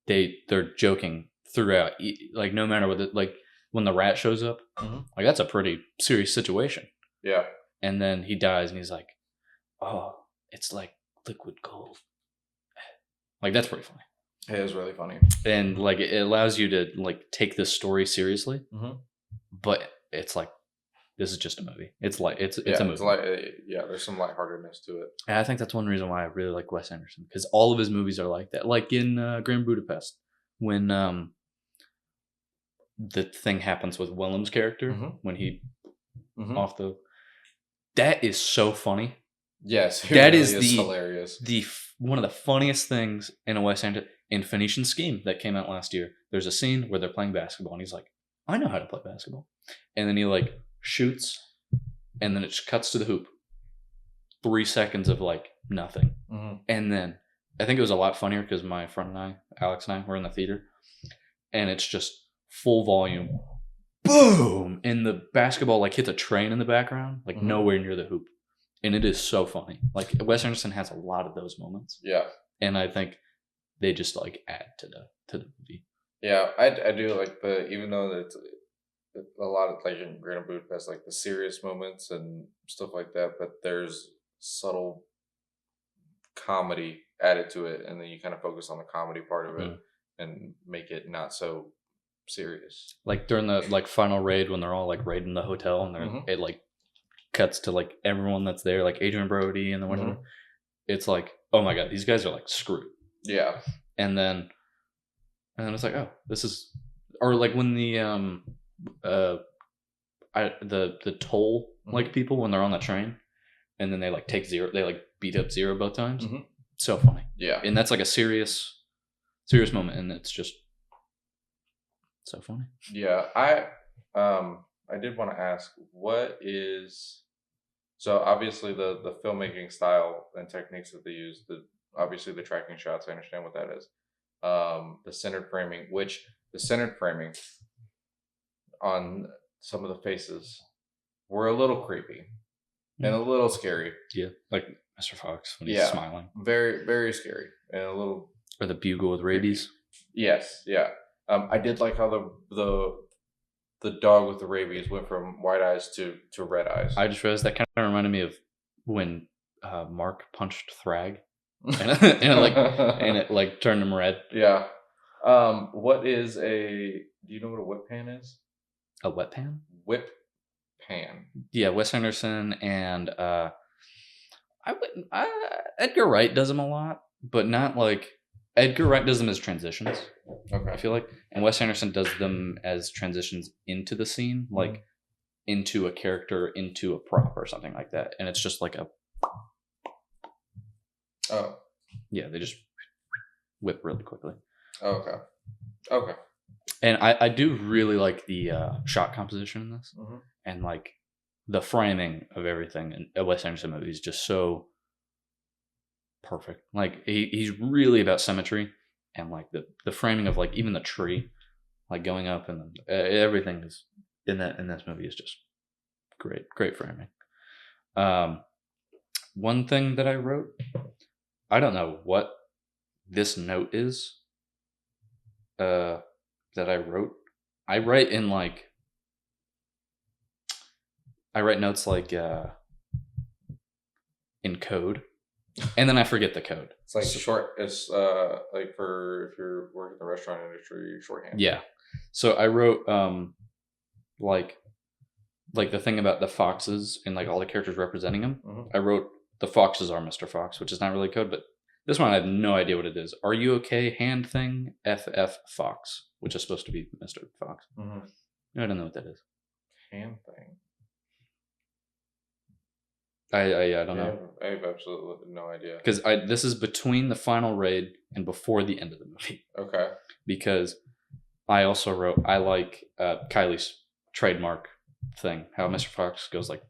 they're joking throughout, like no matter what, like when the rat shows up, like that's a pretty serious situation. Yeah. And then he dies and he's like, oh, it's like liquid gold. Like that's pretty funny. It is really funny. And like it allows you to like take this story seriously, but it's like, this is just a movie. It's like it's a movie. It's like, there's some lightheartedness to it. And I think that's one reason why I really like Wes Anderson, because all of his movies are like that. Like in Grand Budapest, when the thing happens with Willem's character when he off the, that is so funny. Yes, that really is hilarious. The one of the funniest things in a Wes Anderson, in Phoenician Scheme that came out last year. There's a scene where they're playing basketball, and he's like, "I know how to play basketball," and then he like shoots, and then it cuts to the hoop. 3 seconds of like nothing, and then I think it was a lot funnier because my friend and I, Alex and I, were in the theater, and it's just full volume, boom, and the basketball like hits a train in the background, like nowhere near the hoop, and it is so funny. Like Wes Anderson has a lot of those moments, and I think they just like add to the movie. Yeah, I do like even though it's a lot of like in Grand Budapest, like the serious moments and stuff like that, but there's subtle comedy added to it, and then you kind of focus on the comedy part of it and make it not so serious. Like during the like final raid when they're all like raiding the hotel, and it like cuts to like everyone that's there, like Adrian Brody and the one. It's like, oh my God, these guys are like screwed. Yeah. And then it's like, oh, this is, or like when the toll like people when they're on the train, and then they like take Zero, they like beat up Zero both times. So funny. Yeah. And that's like a serious moment, and it's just So funny. Yeah, I did want to ask, what is so obviously the filmmaking style and techniques that they use, obviously the tracking shots, I understand what that is. The centered framing, which the centered framing on some of the faces were a little creepy and a little scary. Yeah, like Mr. Fox when he's smiling. Very, very scary and a little. Or the bugle with rabies. Yes, yeah. I did like how the dog with the rabies went from white eyes to red eyes. I just realized that kind of reminded me of when Mark punched Thrag, and it like turned him red. Yeah. What is do you know what a whip pan is? A wet pan? Whip pan. Yeah, Wes Anderson and Edgar Wright does them a lot, but not like Edgar Wright does them as transitions. Okay. I feel like, and Wes Anderson does them as transitions into the scene, like into a character, into a prop or something like that, and it's just like a. Oh. Yeah, they just whip really quickly. Okay. Okay. And I do really like the shot composition in this, and like the framing of everything in a Wes Anderson movie is just so perfect. Like he's really about symmetry, and like the framing of like even the tree, like going up, and everything is in this movie is just great framing. One thing that I wrote, I don't know what this note is. That I wrote. I write notes like in code, and then I forget the code. It's like short. It's like for if you're working in the restaurant industry, shorthand. Yeah. So I wrote like the thing about the foxes and like all the characters representing them. I wrote the foxes are Mr. Fox, which is not really code, but this one I have no idea what it is. Are you okay? Hand thing FF Fox, which is supposed to be Mr. Fox. I don't know what that is. Hand thing. I don't know. I have absolutely no idea. Because this is between the final raid and before the end of the movie. Okay. Because I also wrote, I like Kylie's trademark thing, how Mr. Fox goes like,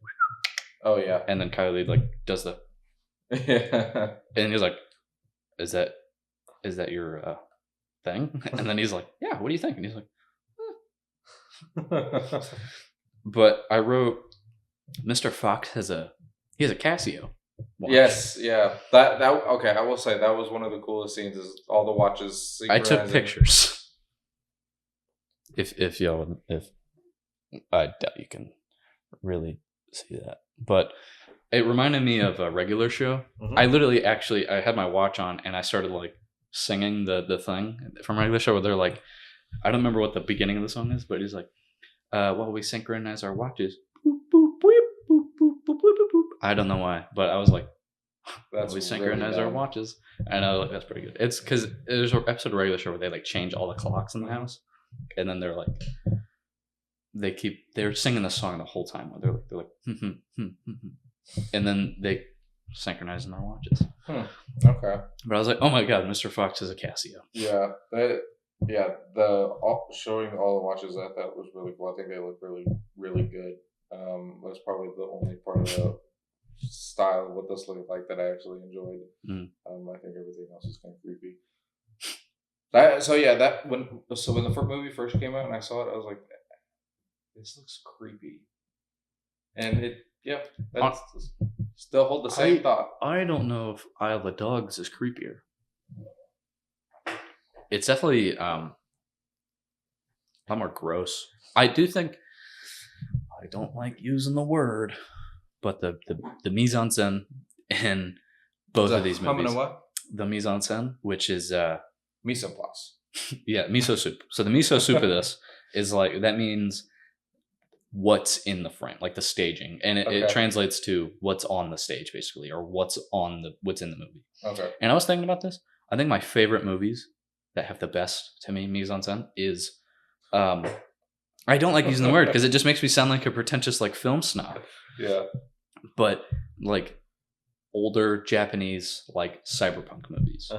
oh yeah, and then Kylie like does the, and he's like, is that your thing? And then he's like, yeah, what do you think? And he's like, but I wrote, Mr. Fox has a Casio watch. Yes, yeah. That okay, I will say that was one of the coolest scenes is all the watches. I took pictures. If I doubt you can really see that. But it reminded me of a regular show. I literally I had my watch on and I started like singing the thing from regular show where they're like, I don't remember what the beginning of the song is, but he's like, well, we synchronize our watches. Boop, boop, boop, boop, boop, boop, boop, boop. I don't know why, but I was like, we synchronize really our watches. And I was like, that's pretty good. It's because there's an episode of regular show where they like change all the clocks in the house. And then they're like, they're singing the song the whole time. They're like, and then they synchronize in their watches. Okay. But I was like, oh my god, Mr. Fox is a Casio. Yeah, showing all the watches that was really cool. I think they look really, really good. That's probably the only part of the style of what this looked like that I actually enjoyed. I think everything else is kind of creepy. When the movie first came out and I saw it, I was like, this looks creepy, and that's still hold the same thought. I don't know if Isle of the Dogs is creepier. It's definitely a lot more gross. I do think, I don't like using the word, but the mise en scène in both of these movies. What? The mise en scène, which is mise en place. Yeah, miso soup. So the miso soup of this is like, that means what's in the frame, like the staging, and it translates to what's on the stage basically, or what's in the movie. Okay. And I was thinking about this. I think my favorite movies that have the best, to me, mise en scène is I don't like using the word because it just makes me sound like a pretentious like film snob. Yeah. But like older Japanese like cyberpunk movies,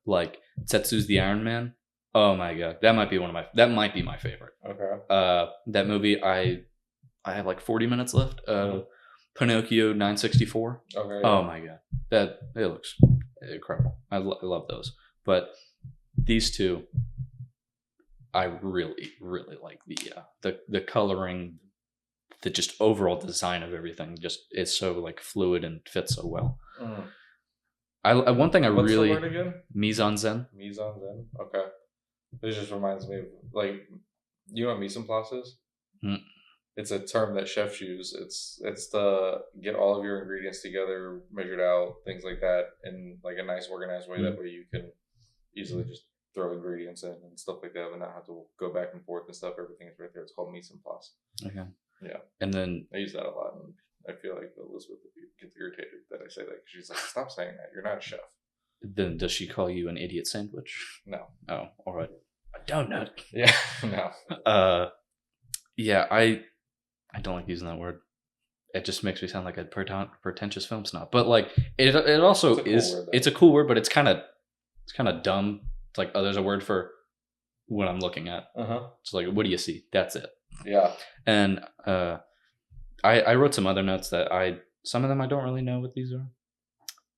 like Tetsu's The Iron Man, Oh my god, that might be my favorite. Okay. That movie, I have like 40 minutes left. Pinocchio 964. Okay. Oh Yeah. my god, it looks incredible. I love those. But these two, I really really like the coloring, the just overall design of everything. Just is so like fluid and fits so well. Mm. One thing I What's really the word again? mise en scène. Mise en scène. Okay. This just reminds me of like, you know what mise en place is? Mm. It's a term that chefs use. It's to get all of your ingredients together, measured out, things like that, in like a nice, organized way. That way you can easily just throw ingredients in and stuff like that, and not have to go back and forth and stuff. Everything is right there. It's called mise en place. Okay. Yeah. And then I use that a lot, and I feel like Elizabeth gets irritated that I say that because she's like, "Stop saying that. You're not a chef." then does she call you an idiot sandwich? No. Oh, all right. A donut. Yeah. No. Yeah, I don't like using that word. It just makes me sound like a pretentious film snob. But like it also is. It's a cool word, but it's kind of dumb. It's like, oh, there's a word for what I'm looking at. It's like, what do you see? That's it. Yeah. And I wrote some other notes that some of them I don't really know what these are.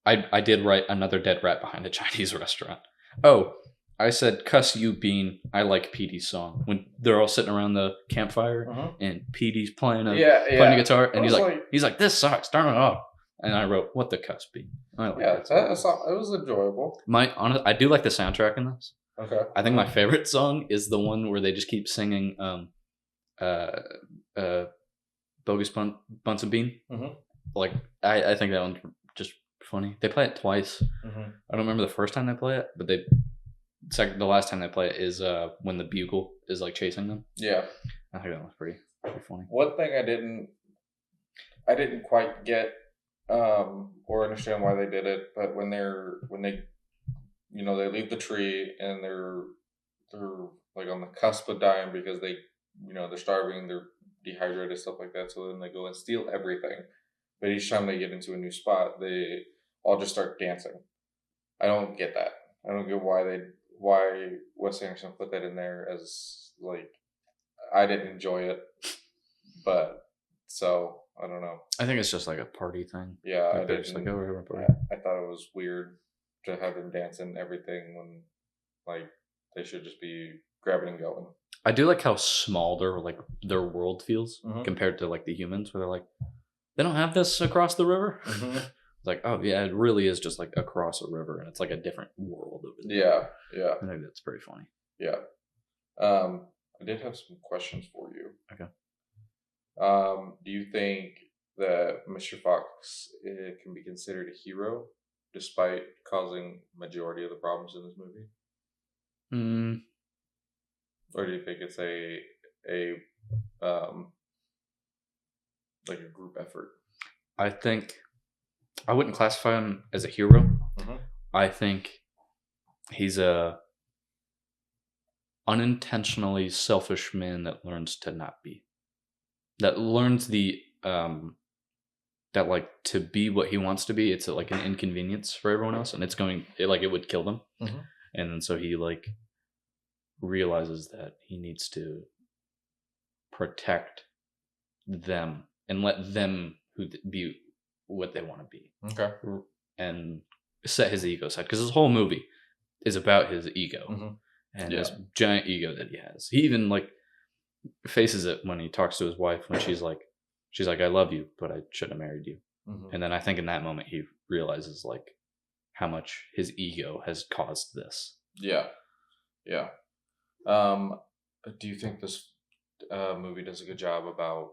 I did write another dead rat behind a Chinese restaurant. Oh, I said, cuss you, Bean. I like Petey's song. When they're all sitting around the campfire and Petey's playing a guitar, and he's like, this sucks, turn it off. And I wrote, what the cuss, Bean? I like that song. It was enjoyable. I do like the soundtrack in this. Okay. I think my favorite song is the one where they just keep singing Bogus Bunsen Bean. Like, I think that one's just funny. They play it twice. I don't remember the first time they play it, but the last time they play it is when the bugle is like chasing them. Yeah. I think that was pretty funny. One thing I didn't quite get or understand why they did it, but when they they leave the tree and they're like on the cusp of dying because they're starving, they're dehydrated, stuff like that, so then they go and steal everything. But each time they get into a new spot, they all just start dancing. I don't get that. I don't get why Wes Anderson put that in there, as like, I didn't enjoy it, but so I don't know. I think it's just like a party thing. Yeah, like they're just like, oh, we're a party. I thought it was weird to have them dance and everything when like they should just be grabbing and going. I do like how small their world feels compared to like the humans, where they're like, they don't have this across the river. It's like, oh yeah, it really is just like across a river, and it's like a different world over there. Yeah. I think that's pretty funny. Yeah. I did have some questions for you. Okay. Do you think that Mr. Fox can be considered a hero despite causing majority of the problems in this movie? Or do you think it's a like a group effort? I think I wouldn't classify him as a hero. I think he's a unintentionally selfish man that learns to not be. That learns that like to be what he wants to be. It's like an inconvenience for everyone else, and it would kill them. And then so he like realizes that he needs to protect them and let them be what they want to be. Okay. And set his ego aside, because this whole movie is about his ego and this giant ego that he has. He even like faces it when he talks to his wife, when she's like, I love you, but I shouldn't have married you. And then I think in that moment he realizes like how much his ego has caused this. Yeah. Do you think this movie does a good job about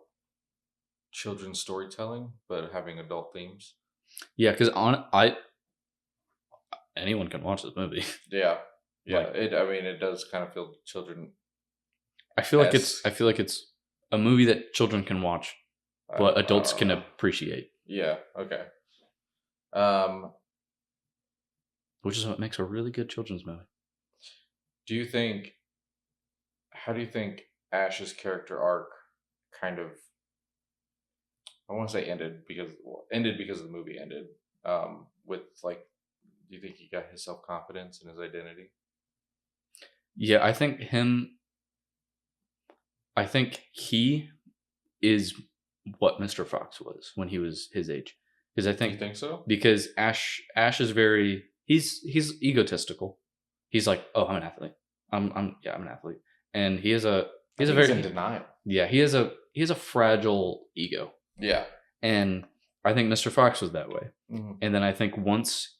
children's storytelling but having adult themes? Yeah, because anyone can watch this movie. Yeah. It does kind of feel children. I feel like it's a movie that children can watch, but adults can appreciate. Yeah. Okay. Which is what makes a really good children's movie. How do you think Ash's character arc kind of, I want to say ended because the movie ended, with like, do you think he got his self-confidence and his identity? Yeah, I think he is what Mr. Fox was when he was his age. Because I You think so? because Ash is very he's egotistical. He's like, oh, I'm an athlete. I'm an athlete, and he has a He's in denial. Yeah, he has a fragile ego. Yeah, and I think Mr. Fox was that way. Mhm. And then I think once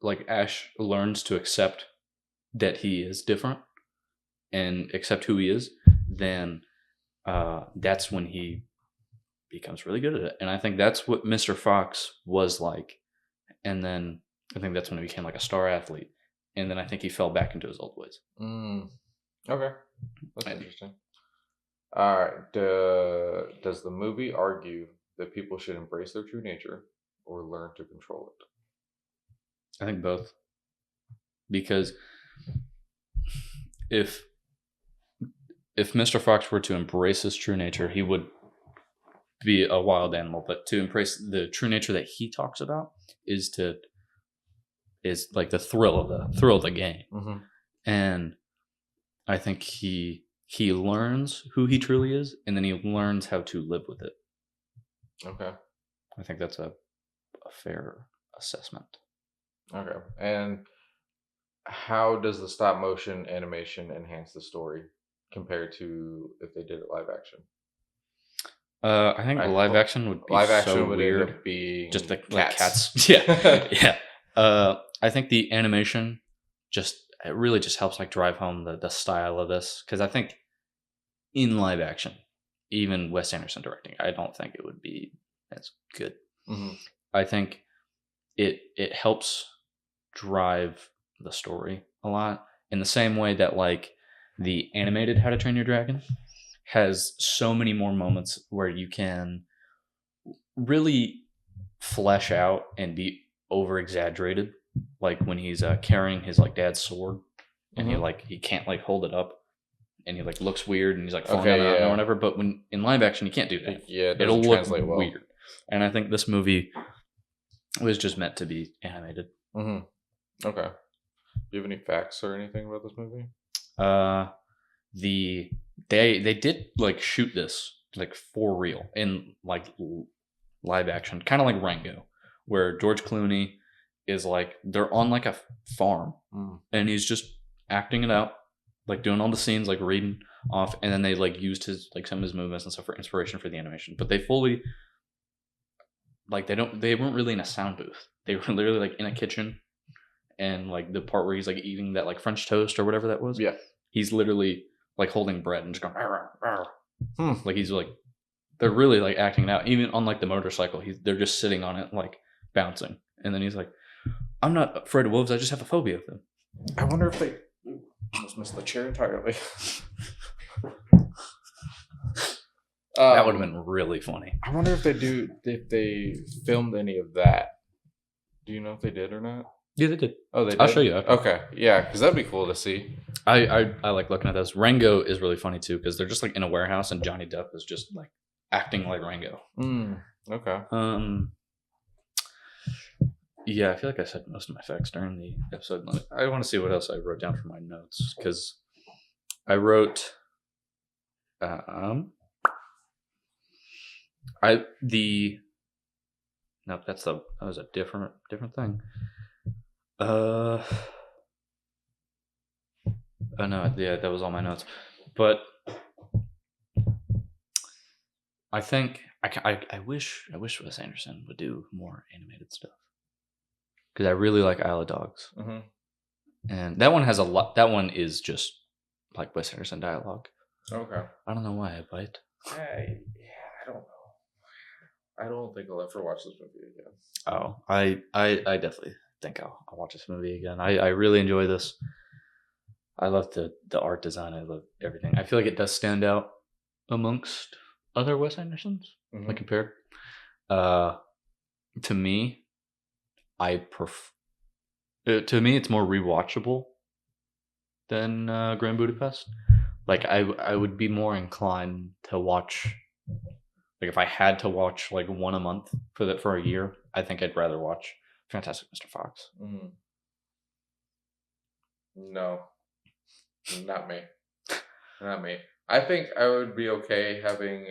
like Ash learns to accept that he is different and accept who he is, then that's when he becomes really good at it. And I think that's what Mr. Fox was like. And then I think that's when he became like a star athlete. And then I think he fell back into his old ways. Okay, that's interesting. All right. Does the movie argue that people should embrace their true nature or learn to control it? I think both. Because if Mr. Fox were to embrace his true nature, he would be a wild animal. But to embrace the true nature that he talks about is like the thrill of the game. Mm-hmm. And I think he learns who he truly is, and then he learns how to live with it. Okay. I think that's a fair assessment. Okay. And how does the stop motion animation enhance the story compared to if they did it live action? I think live action would be weird. End up being just the cats. Like cats. Yeah. Yeah. I think the animation it really just helps like drive home the style of this, because I think in live action, even Wes Anderson directing, I don't think it would be as good. Mm-hmm. I think it helps drive the story a lot in the same way that like the animated How to Train Your Dragon has so many more moments where you can really flesh out and be over exaggerated, like when he's carrying his like dad's sword and he can't like hold it up and he like looks weird and he's like falling down or whatever. But when in live action you can't do that. Yeah, it'll look weird. And I think this movie was just meant to be animated. Mm-hmm. Okay. Do you have any facts or anything about this movie? They did like shoot this like for real in like live action, kind of like Rango, where George Clooney is like they're on like a farm and he's just acting it out, like doing all the scenes, like reading off, and then they like used his like some of his movements and stuff for inspiration for the animation. But they fully like they weren't really in a sound booth. They were literally like in a kitchen, and like the part where he's like eating that like French toast or whatever that was. Yeah, he's literally like holding bread and just going "Arr, arr." Like he's like they're really like acting it out. Even on like the motorcycle, they're just sitting on it like bouncing, and then he's like, "I'm not afraid of wolves. I just have a phobia of them." I wonder if they almost missed the chair entirely. That would have been really funny. I wonder if they filmed any of that. Do you know if they did or not? Yeah, they did. Oh, they did? I'll show you. Okay. Yeah, because that'd be cool to see. I like looking at this. Rango is really funny too, because they're just like in a warehouse and Johnny Depp is just like acting like Rango. Okay. Yeah, I feel like I said most of my facts during the episode. I want to see what else I wrote down for my notes, because I wrote that was a different thing. Oh no, yeah, that was all my notes. But I think I wish Wes Anderson would do more animated stuff, because I really like Isle of Dogs, and that one has a lot. That one is just like Wes Anderson dialogue. Okay. I don't know why I bite. I don't know. I don't think I'll ever watch this movie again. Oh, I definitely think I'll watch this movie again. I really enjoy this. I love the art design. I love everything. I feel like it does stand out amongst other Wes Andersons, like compared. To me, to me, it's more rewatchable than Grand Budapest. Like I would be more inclined to watch. Like if I had to watch like one a month for a year, I think I'd rather watch Fantastic Mr. Fox. No. Not me. Not me. I think I would be okay having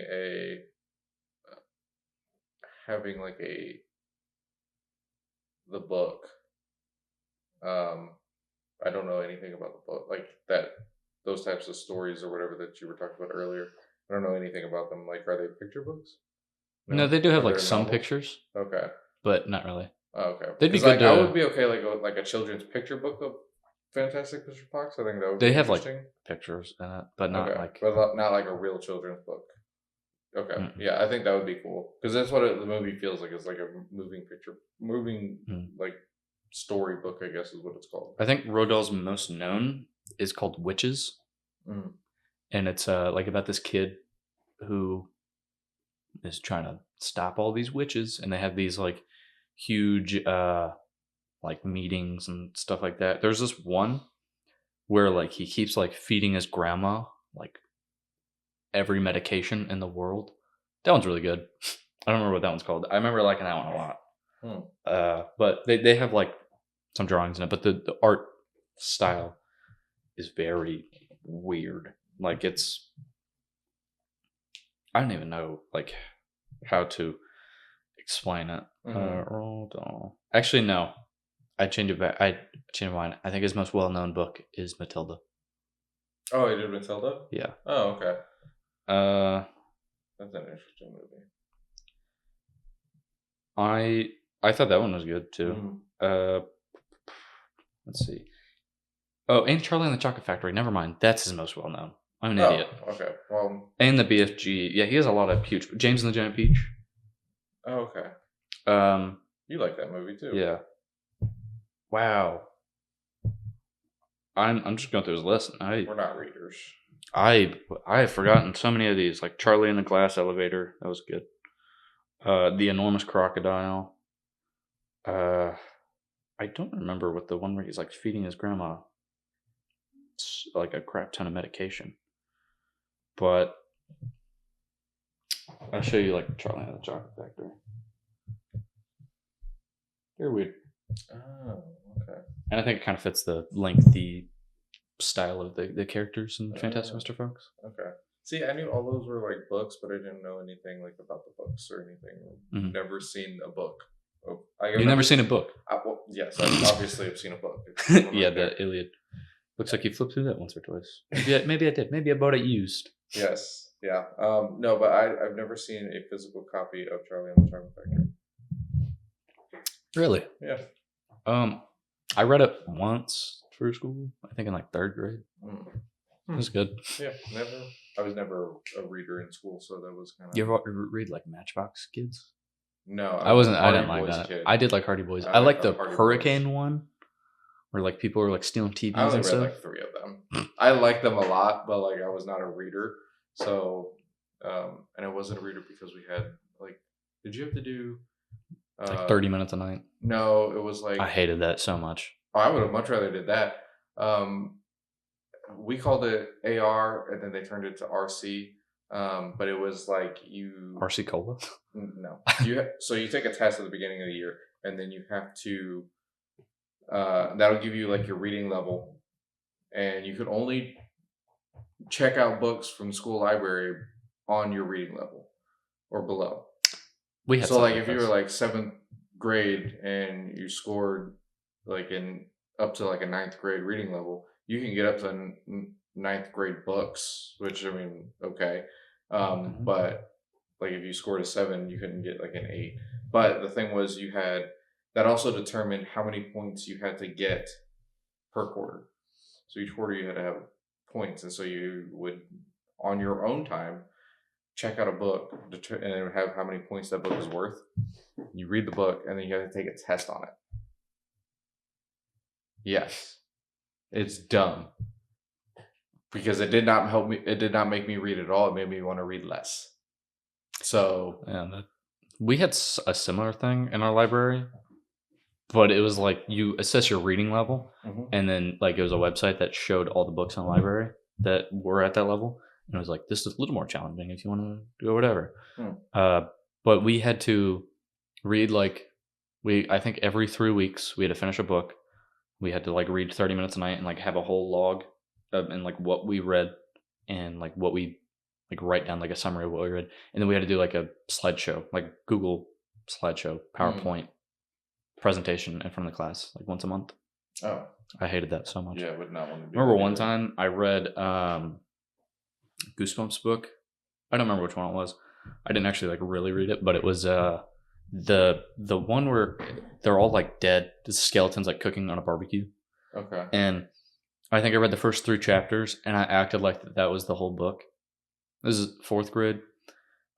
like the book. I don't know anything about the book, like that, those types of stories or whatever that you were talking about earlier. I don't know anything about them. Like, are they picture books? No, they do have Are like they some novels? pictures, Okay. but not really. Oh, okay. They'd be 'Cause, good like, I to. would be okay like a children's picture book of Fantastic Mr. Fox. I think that would They be have like interesting. pictures in it, but not Okay, like. but not like a real children's book. Okay, Mm-mm. yeah, I think that would be cool because that's what the movie feels like. It's like a moving like story book, I guess is what it's called. I think Roald Dahl's most known is called Witches, and it's like about this kid who is trying to stop all these witches, and they have these like huge like meetings and stuff like that. There's this one where like he keeps like feeding his grandma like every medication in the world. That one's really good. I don't remember what that one's called. I remember liking that one a lot. But they have like some drawings in it, but the art style is very weird. Like it's, I don't even know like how to explain it. Roald Dahl. Actually, no. I changed it back. I changed my mind. I think his most well-known book is Matilda. Oh, he did Matilda? Yeah. Oh, okay. That's an interesting movie. I thought that one was good too. Let's see. Oh, and Charlie and the Chocolate Factory. Never mind. That's his most well-known. I'm an idiot. Okay. Well. And the BFG. Yeah, he has a lot of huge. James and the Giant Peach. Oh, okay. You like that movie too? Yeah. Wow. I'm just going through his list. We're not readers. I have forgotten so many of these, like Charlie and the Glass Elevator. That was good. The Enormous Crocodile. I don't remember what the one where he's like feeding his grandma like a crap ton of medication. But I'll show you like Charlie and the Chocolate Factory. They're weird. Oh, okay. And I think it kind of fits the lengthy style of the characters in Fantastic Mr. Fox. Okay. See, I knew all those were like books, but I didn't know anything like about the books or anything. Never seen a book. You've never seen a book? Well, yes, I obviously have seen a book. Yeah, the Iliad. Looks like you flipped through that once or twice. Maybe I did. Maybe I bought it used. Yes. Yeah. No, but I've never seen a physical copy of Charlie and the Chocolate Factory. Really? Yeah. I read it once through school. I think in like 3rd grade. It was good. Yeah. I was never a reader in school, so that was kind of. You ever read like Matchbox Kids? No, I didn't like that. Kid. I did like Hardy Boys. I like the Hurricane Boys. One, where like people were like stealing TVs I only and read stuff. Like 3 of them. I liked them a lot, but like I was not a reader. So, and I wasn't a reader because we had like, did you have to do like 30 minutes a night? No, it was like I hated that so much. Oh, I would have much rather did that. We called it AR, and then they turned it to RC. But it was like you RC Cola. No, so you take a test at the beginning of the year, and then you have to. That'll give you like your reading level, and you could only check out books from the school library on your reading level or below. We had so like if you were like 7th grade and you scored like in up to like a 9th grade reading level, you can get up to 9th grade books, which I mean, okay. But like if you scored a 7, you couldn't get like an 8. But the thing was that also determined how many points you had to get per quarter. So each quarter you had to have points. And so you would, on your own time, check out a book and it would have how many points that book is worth. You read the book and then you have to take a test on it. Yes. It's dumb. Because it did not help me. It did not make me read at all. It made me want to read less. So yeah, we had a similar thing in our library, but it was like you assess your reading level, and then like it was a website that showed all the books in the library that were at that level, and it was like this is a little more challenging if you want to do whatever. But we had to read I think every 3 weeks we had to finish a book. We had to like read 30 minutes a night and like have a whole log and like what we read and like what we like write down like a summary of what we read, and then we had to do like a slideshow, like Google slideshow, PowerPoint presentation in front of the class, like once a month. Oh, I hated that so much. yeah, I would not want to be. Remember one time I read Goosebumps book. I don't remember which one it was. I didn't actually like really read it, but it was the one where they're all like dead. The skeletons like cooking on a barbecue. Okay. And I think I read the first 3 chapters, and I acted like that was the whole book. This is 4th grade.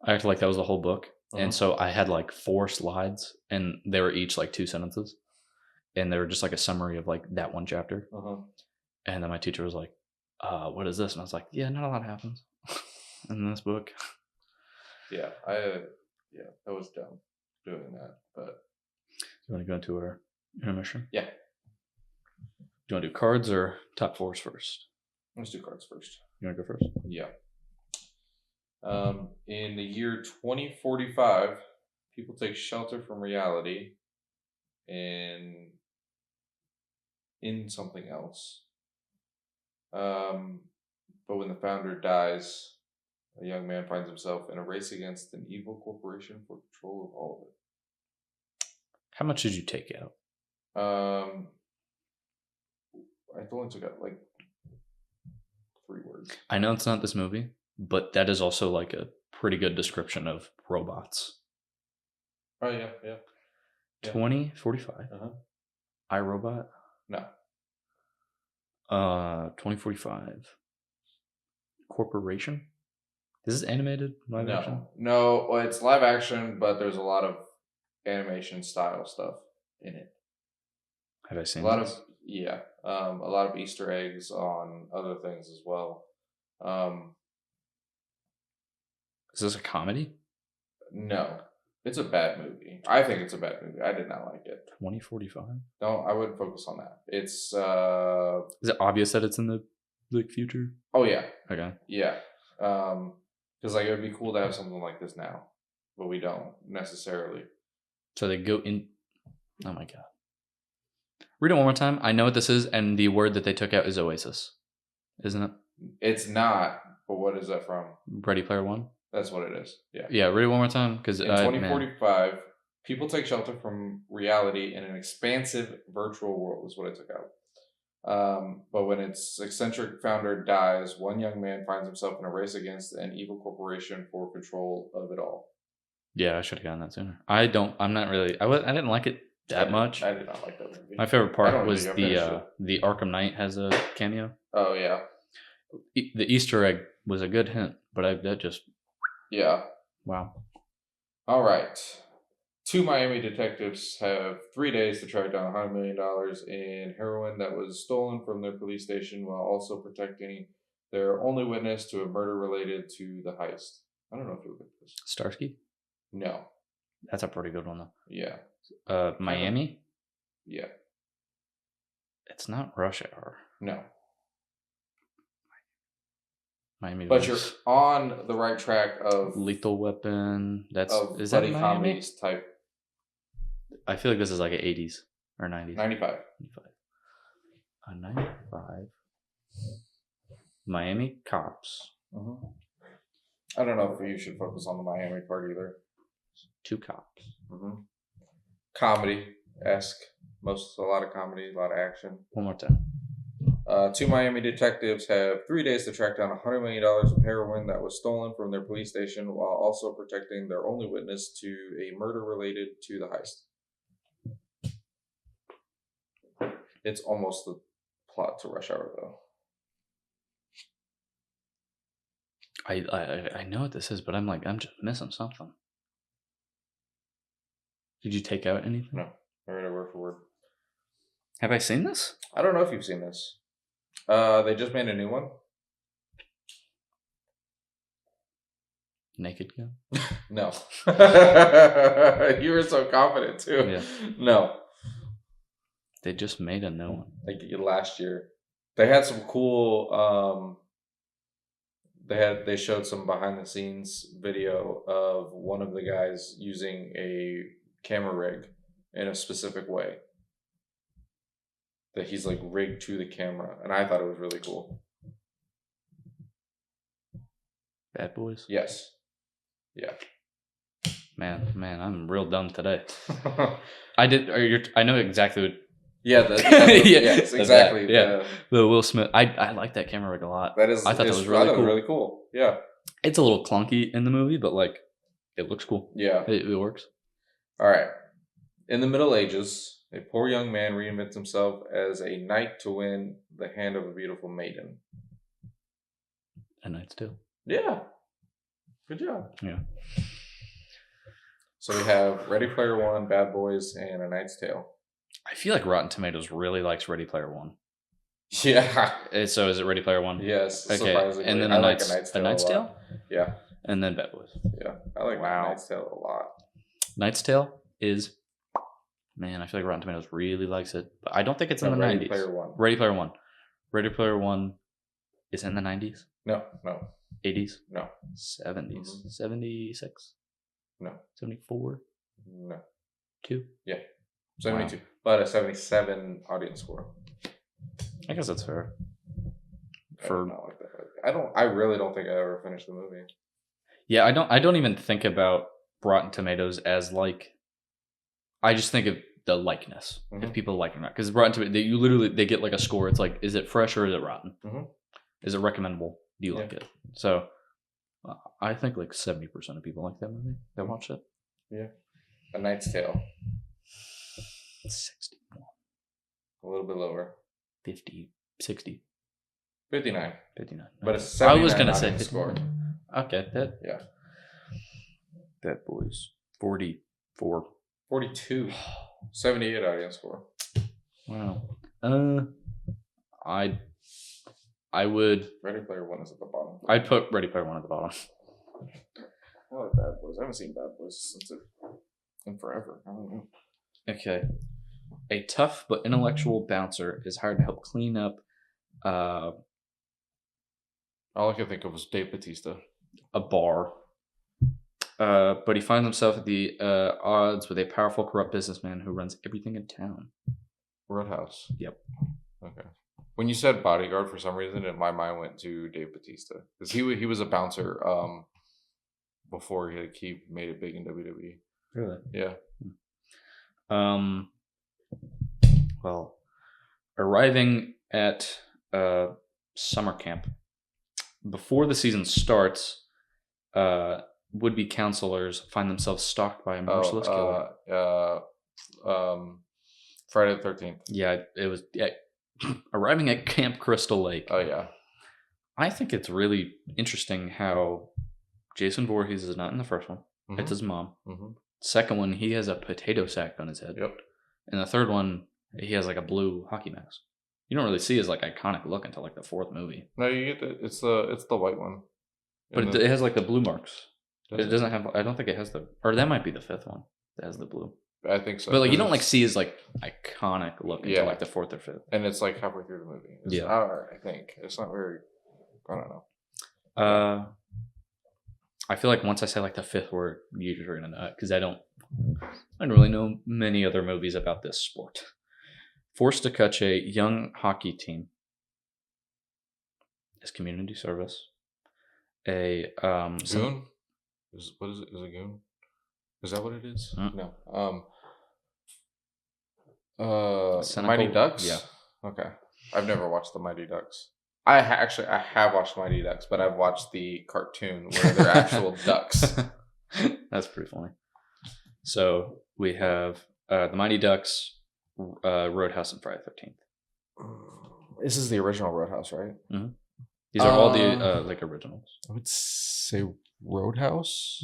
I acted like that was the whole book, and so I had like 4 slides, and they were each like 2 sentences, and they were just like a summary of like that one chapter. And then my teacher was like, "What is this?" And I was like, "Yeah, not a lot happens in this book." Yeah, that was dumb doing that. But you want to go into our intermission? Yeah. Do you want to do cards or top 4s first? Let's do cards first. You want to go first? Yeah. In the year 2045, people take shelter from reality and in something else. But when the founder dies, a young man finds himself in a race against an evil corporation for control of all of it. How much did you take out? I only took out like 3 words. I know it's not this movie, but that is also like a pretty good description of robots. Oh, yeah. 2045. iRobot? No. 2045. Corporation? Is this animated live action? No, well, it's live action, but there's a lot of animation style stuff in it. Have I seen a lot of a lot of Easter eggs on other things as well. Is this a comedy? No, it's a bad movie. I think it's a bad movie. I did not like it. 2045. No, I wouldn't focus on that. It's Is it obvious that it's in the future? Oh yeah. Okay. Yeah. Because like it would be cool to have something like this now, but we don't necessarily. So they go in. Oh my god. Read it one more time. I know what this is, and the word that they took out is Oasis, isn't it? It's not. But what is that from? Ready Player One. That's what it is. Yeah. Yeah. Read it one more time, because in 2045, people take shelter from reality in an expansive virtual world. Is what I took out. But when its eccentric founder dies, one young man finds himself in a race against an evil corporation for control of it all. Yeah, I should have gotten that sooner. I'm not really. I didn't like it that much. I did not like that movie. My favorite part was the Arkham Knight has a cameo. Oh yeah. The Easter egg was a good hint, but that just. Yeah. Wow. All right. 2 Miami detectives have 3 days to track down $100 million in heroin that was stolen from their police station while also protecting their only witness to a murder related to the heist. I don't know if you look at this. Starsky? No. That's a pretty good one, though. Yeah. Miami? Yeah. It's not Rush Hour. No. Miami. But you're on the right track of Lethal Weapon. Is buddy that comedies type. I feel like this is like an 80s or 90s. 95. 95. Miami Cops. I don't know if you should focus on the Miami part either. 2 cops. Comedy-esque. A lot of comedy, a lot of action. One more time. 2 Miami detectives have 3 days to track down $100 million of heroin that was stolen from their police station while also protecting their only witness to a murder related to the heist. It's almost the plot to Rush Hour, though. I know what this is, but I'm just missing something. Did you take out anything? No. I read it word for word. Have I seen this? I don't know if you've seen this. They just made a new one. Naked Gun? No. You were so confident too. Yeah. No. They just made a new one. Like last year. They had some cool they showed some behind the scenes video of one of the guys using a camera rig in a specific way. That he's like rigged to the camera. And I thought it was really cool. Bad Boys. Yes. Yeah. Man, I'm real dumb today. I know exactly what. Yes, exactly. Yeah, the Will Smith. I like that camera rig a lot. I thought that was really cool. Really cool. Yeah. It's a little clunky in the movie, but like, it looks cool. Yeah. It works. All right. In the Middle Ages, a poor young man reinvents himself as a knight to win the hand of a beautiful maiden. A Knight's Tale. Yeah. Good job. Yeah. So we have Ready Player One, Bad Boys, and A Knight's Tale. I feel like Rotten Tomatoes really likes Ready Player One. Yeah. So is it Ready Player One? Yes. Okay. Surprisingly. And then I like A Knight's Tale. Yeah. And then Bad Boys. Yeah. I like A Knight's Tale a lot. Knight's Tale is, man, I feel like Rotten Tomatoes really likes it. But I don't think it's in the 90s. Ready Player One. Ready Player One is in the 90s? No. 80s? No. 70s? 76? No. 74? No. 2? Yeah. 72. Wow. But a 77 audience score. I guess that's fair. I really don't think I ever finished the movie. Yeah, I don't even think about Rotten Tomatoes as like, I just think of the likeness. Mm-hmm. If people like it or not. Because Rotten Tomatoes, they get like a score. It's like, is it fresh or is it rotten? Mm-hmm. Is it recommendable? Do you like it? So I think like 70% of people like that movie that watch it. Yeah. A Knight's Tale. 61. A little bit lower. 50, 60. 59. 59. But a 79 I was going to say score. Okay. Yeah. Bad Boys. 44. 42. 78 audience score. Wow. I would. Ready Player One is at the bottom. I'd put Ready Player One at the bottom. I like Bad Boys. I haven't seen Bad Boys in forever. I don't know. Okay. A tough but intellectual bouncer is hired to help clean up. All I could think of was Dave Bautista. A bar. But he finds himself at the odds with a powerful, corrupt businessman who runs everything in town. Roadhouse. Yep. Okay. When you said Bodyguard, for some reason, my mind went to Dave Bautista because he was a bouncer before he made it big in WWE. Really? Yeah. Well, arriving at summer camp before the season starts, would-be counselors find themselves stalked by a merciless killer. Friday the 13th. Yeah, it was. Yeah, arriving at Camp Crystal Lake. Oh yeah. I think it's really interesting how Jason Voorhees is not in the first one. Mm-hmm. It's his mom. Mm-hmm. Second one, he has a potato sack on his head. Yep. And the third one, he has like a blue hockey mask. You don't really see his like iconic look until like the fourth movie. No, you get it's the white one. But it has like the blue marks. It doesn't have. I don't think it has or that might be the fifth one that has the blue. I think so. But like you don't like see his like iconic look until like the fourth or fifth. And it's like halfway through the movie. It's an hour, I think. It's not very. I don't know. I feel like once I say like the fifth word, you're gonna know it because I don't really know many other movies about this sport. Forced to coach a young hockey team as community service. A goon? What is it? Is it goon? Is that what it is? No. Mighty Ducks? Yeah. Okay. I've never watched the Mighty Ducks. I have watched Mighty Ducks, but I've watched the cartoon where they're actual ducks. That's pretty funny. So we have the Mighty Ducks, Roadhouse, and Friday the 13th. This is the original Roadhouse, right? Mm-hmm. These are all the like originals. I would say Roadhouse,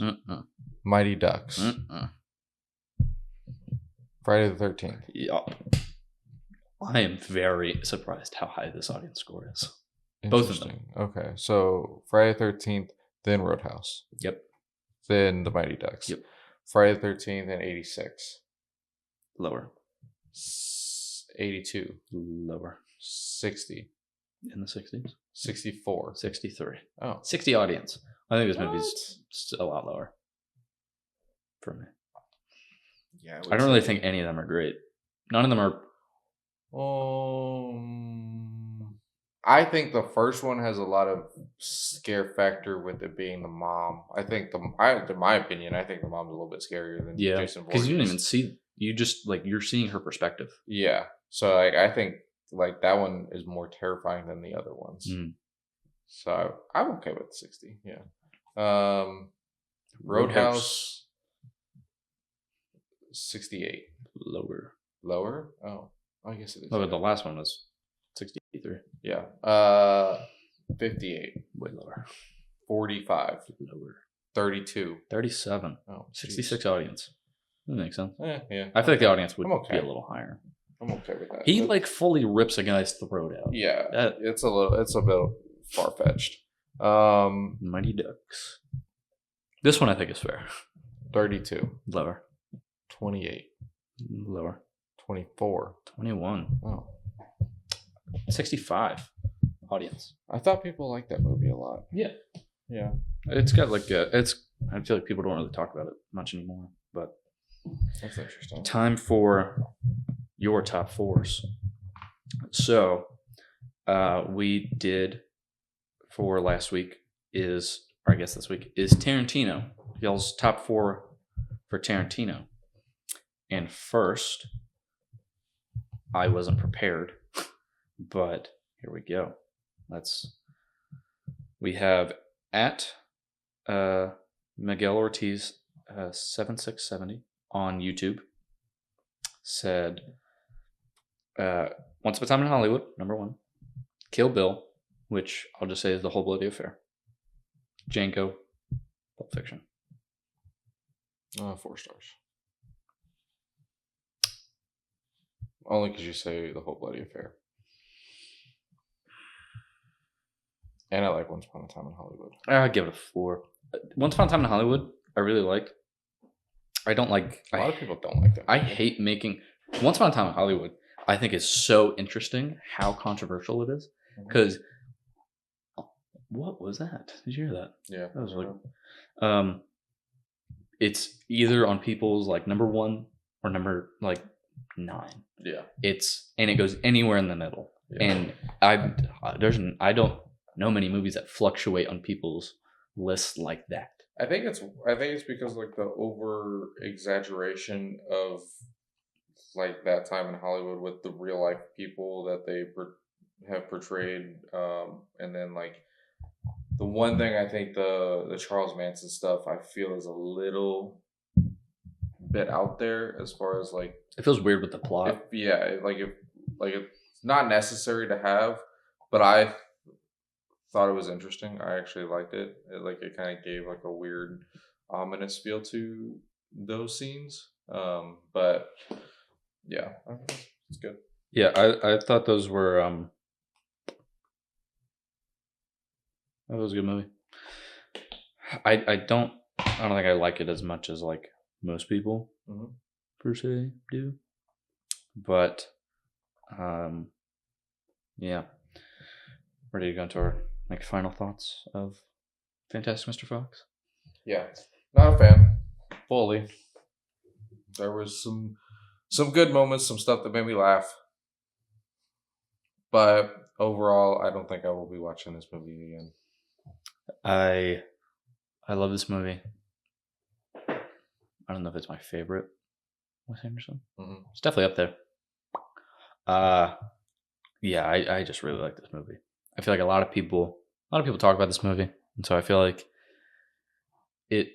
Mighty Ducks, Friday the 13th. Yeah. I am very surprised how high this audience score is. Both of them. Okay, so Friday the 13th, then Roadhouse. Yep. Then the Mighty Ducks. Yep. Friday the 13th and 86. Lower. 82. Lower. 60. In the 60s? 64. 63. Oh. 60 audience. I think this movie's a lot lower. For me. Yeah. I don't really think any of them are great. None of them are. I think the first one has a lot of scare factor with it being the mom. I think in my opinion, I think the mom's a little bit scarier than Yeah, Jason because Voorhees. you didn't even see. You just like you're seeing her perspective. Yeah, so like I think like that one is more terrifying than the other ones. So I'm okay with 60. Yeah. Roadhouse 68. Lower. Lower? Oh, I guess it is. Oh, but the last one was 63. Yeah. 58. Way lower. 45. Lower. 32. 37. Oh, 66 audience. That makes sense. Yeah. I feel like the audience would be a little higher. I'm okay with that. He like fully rips a guy's throat out. Yeah. It's a bit far fetched. Mighty Ducks. This one I think is fair. 32. Lower. 28. Lower. 24. 21. Oh. 65 audience. I thought people liked that movie a lot. Yeah. Yeah. It's got like I feel like people don't really talk about it much anymore, but that's interesting. Time for your top fours. So, we did for last week this week is Tarantino. Y'all's top four for Tarantino. And first, I wasn't prepared, but here we go. We have at Miguel Ortiz 7670 on YouTube said Once Upon a Time in Hollywood, number 1. Kill Bill, which I'll just say is The Whole Bloody Affair. Django, Pulp Fiction. 4 stars. Only because you say The Whole Bloody Affair. And I like Once Upon a Time in Hollywood. I'd give it a 4. Once Upon a Time in Hollywood, I really like. I don't like... A lot of people don't like that. I hate making... Once Upon a Time in Hollywood, I think is so interesting how controversial it is. Because... What was that? Did you hear that? Yeah. That was really... it's either on people's like number 1 or number like 9. Yeah. And it goes anywhere in the middle. Yeah. And I don't know many movies that fluctuate on people's lists like that. I think it's because like the over exaggeration of like that time in Hollywood with the real life people that they have portrayed, and then like the one thing I think the Charles Manson stuff I feel is a little bit out there as far as like it feels weird with the plot. It's not necessary to have, but I thought it was interesting. I actually liked it. It kind of gave like a weird ominous feel to those scenes. But yeah, it's good. Yeah, I thought those were that was a good movie. I don't think I like it as much as like most people per se do. But yeah. Ready to go into our like final thoughts of Fantastic Mr. Fox? Yeah. Not a fan. Fully. There was some good moments, some stuff that made me laugh. But overall, I don't think I will be watching this movie again. I love this movie. I don't know if it's my favorite Wes Anderson. It's definitely up there. Yeah, I just really like this movie. I feel like a lot of people talk about this movie, and so I feel like it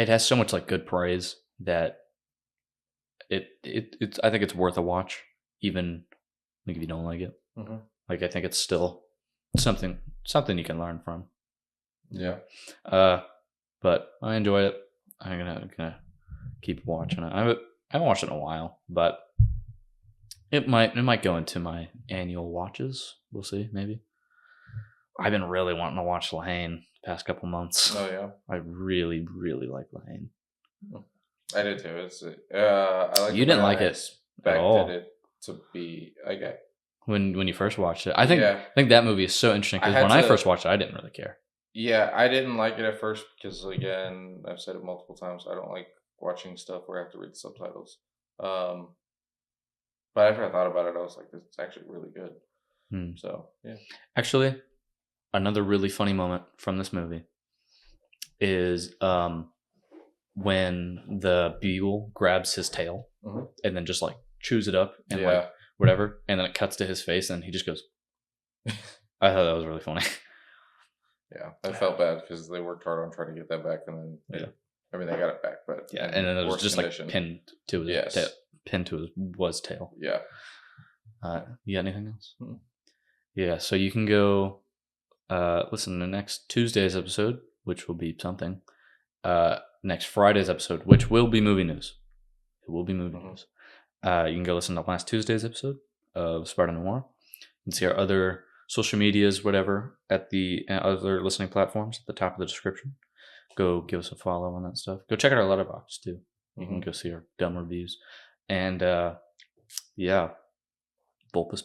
has so much like good praise that it's I think it's worth a watch, even like if you don't like it. Like I think it's still something you can learn from. Yeah. But I enjoy it. I'm gonna keep watching it. I haven't watched it in a while, but it might go into my annual watches. We'll see, maybe. I've been really wanting to watch La Haine the past couple months. Oh yeah. I really, really like La Haine. I did too. I like. You didn't like it at all. It to be okay. When you first watched it, I think that movie is so interesting because when I first watched it, I didn't really care. Yeah, I didn't like it at first because again, I've said it multiple times. I don't like watching stuff where I have to read the subtitles. But But after I thought about it, I was like, this is actually really good. So, yeah. Actually, another really funny moment from this movie is when the beagle grabs his tail and then just like chews it up and like whatever, and then it cuts to his face and he just goes. I thought that was really funny. Yeah, I felt bad because they worked hard on trying to get that back, and then I mean they got it back, but and then it was just condition. Like pinned to his tail, pinned to his tail. Yeah. You got anything else? Yeah, so you can go listen to next Tuesday's episode, which will be something. Next Friday's episode, which will be movie news. It will be movie news. You can go listen to last Tuesday's episode of Sparta Noir. You can see our other social medias, whatever, at the other listening platforms at the top of the description. Go give us a follow on that stuff. Go check out our letterbox too. You can go see our dumb reviews. And yeah, Bulbous.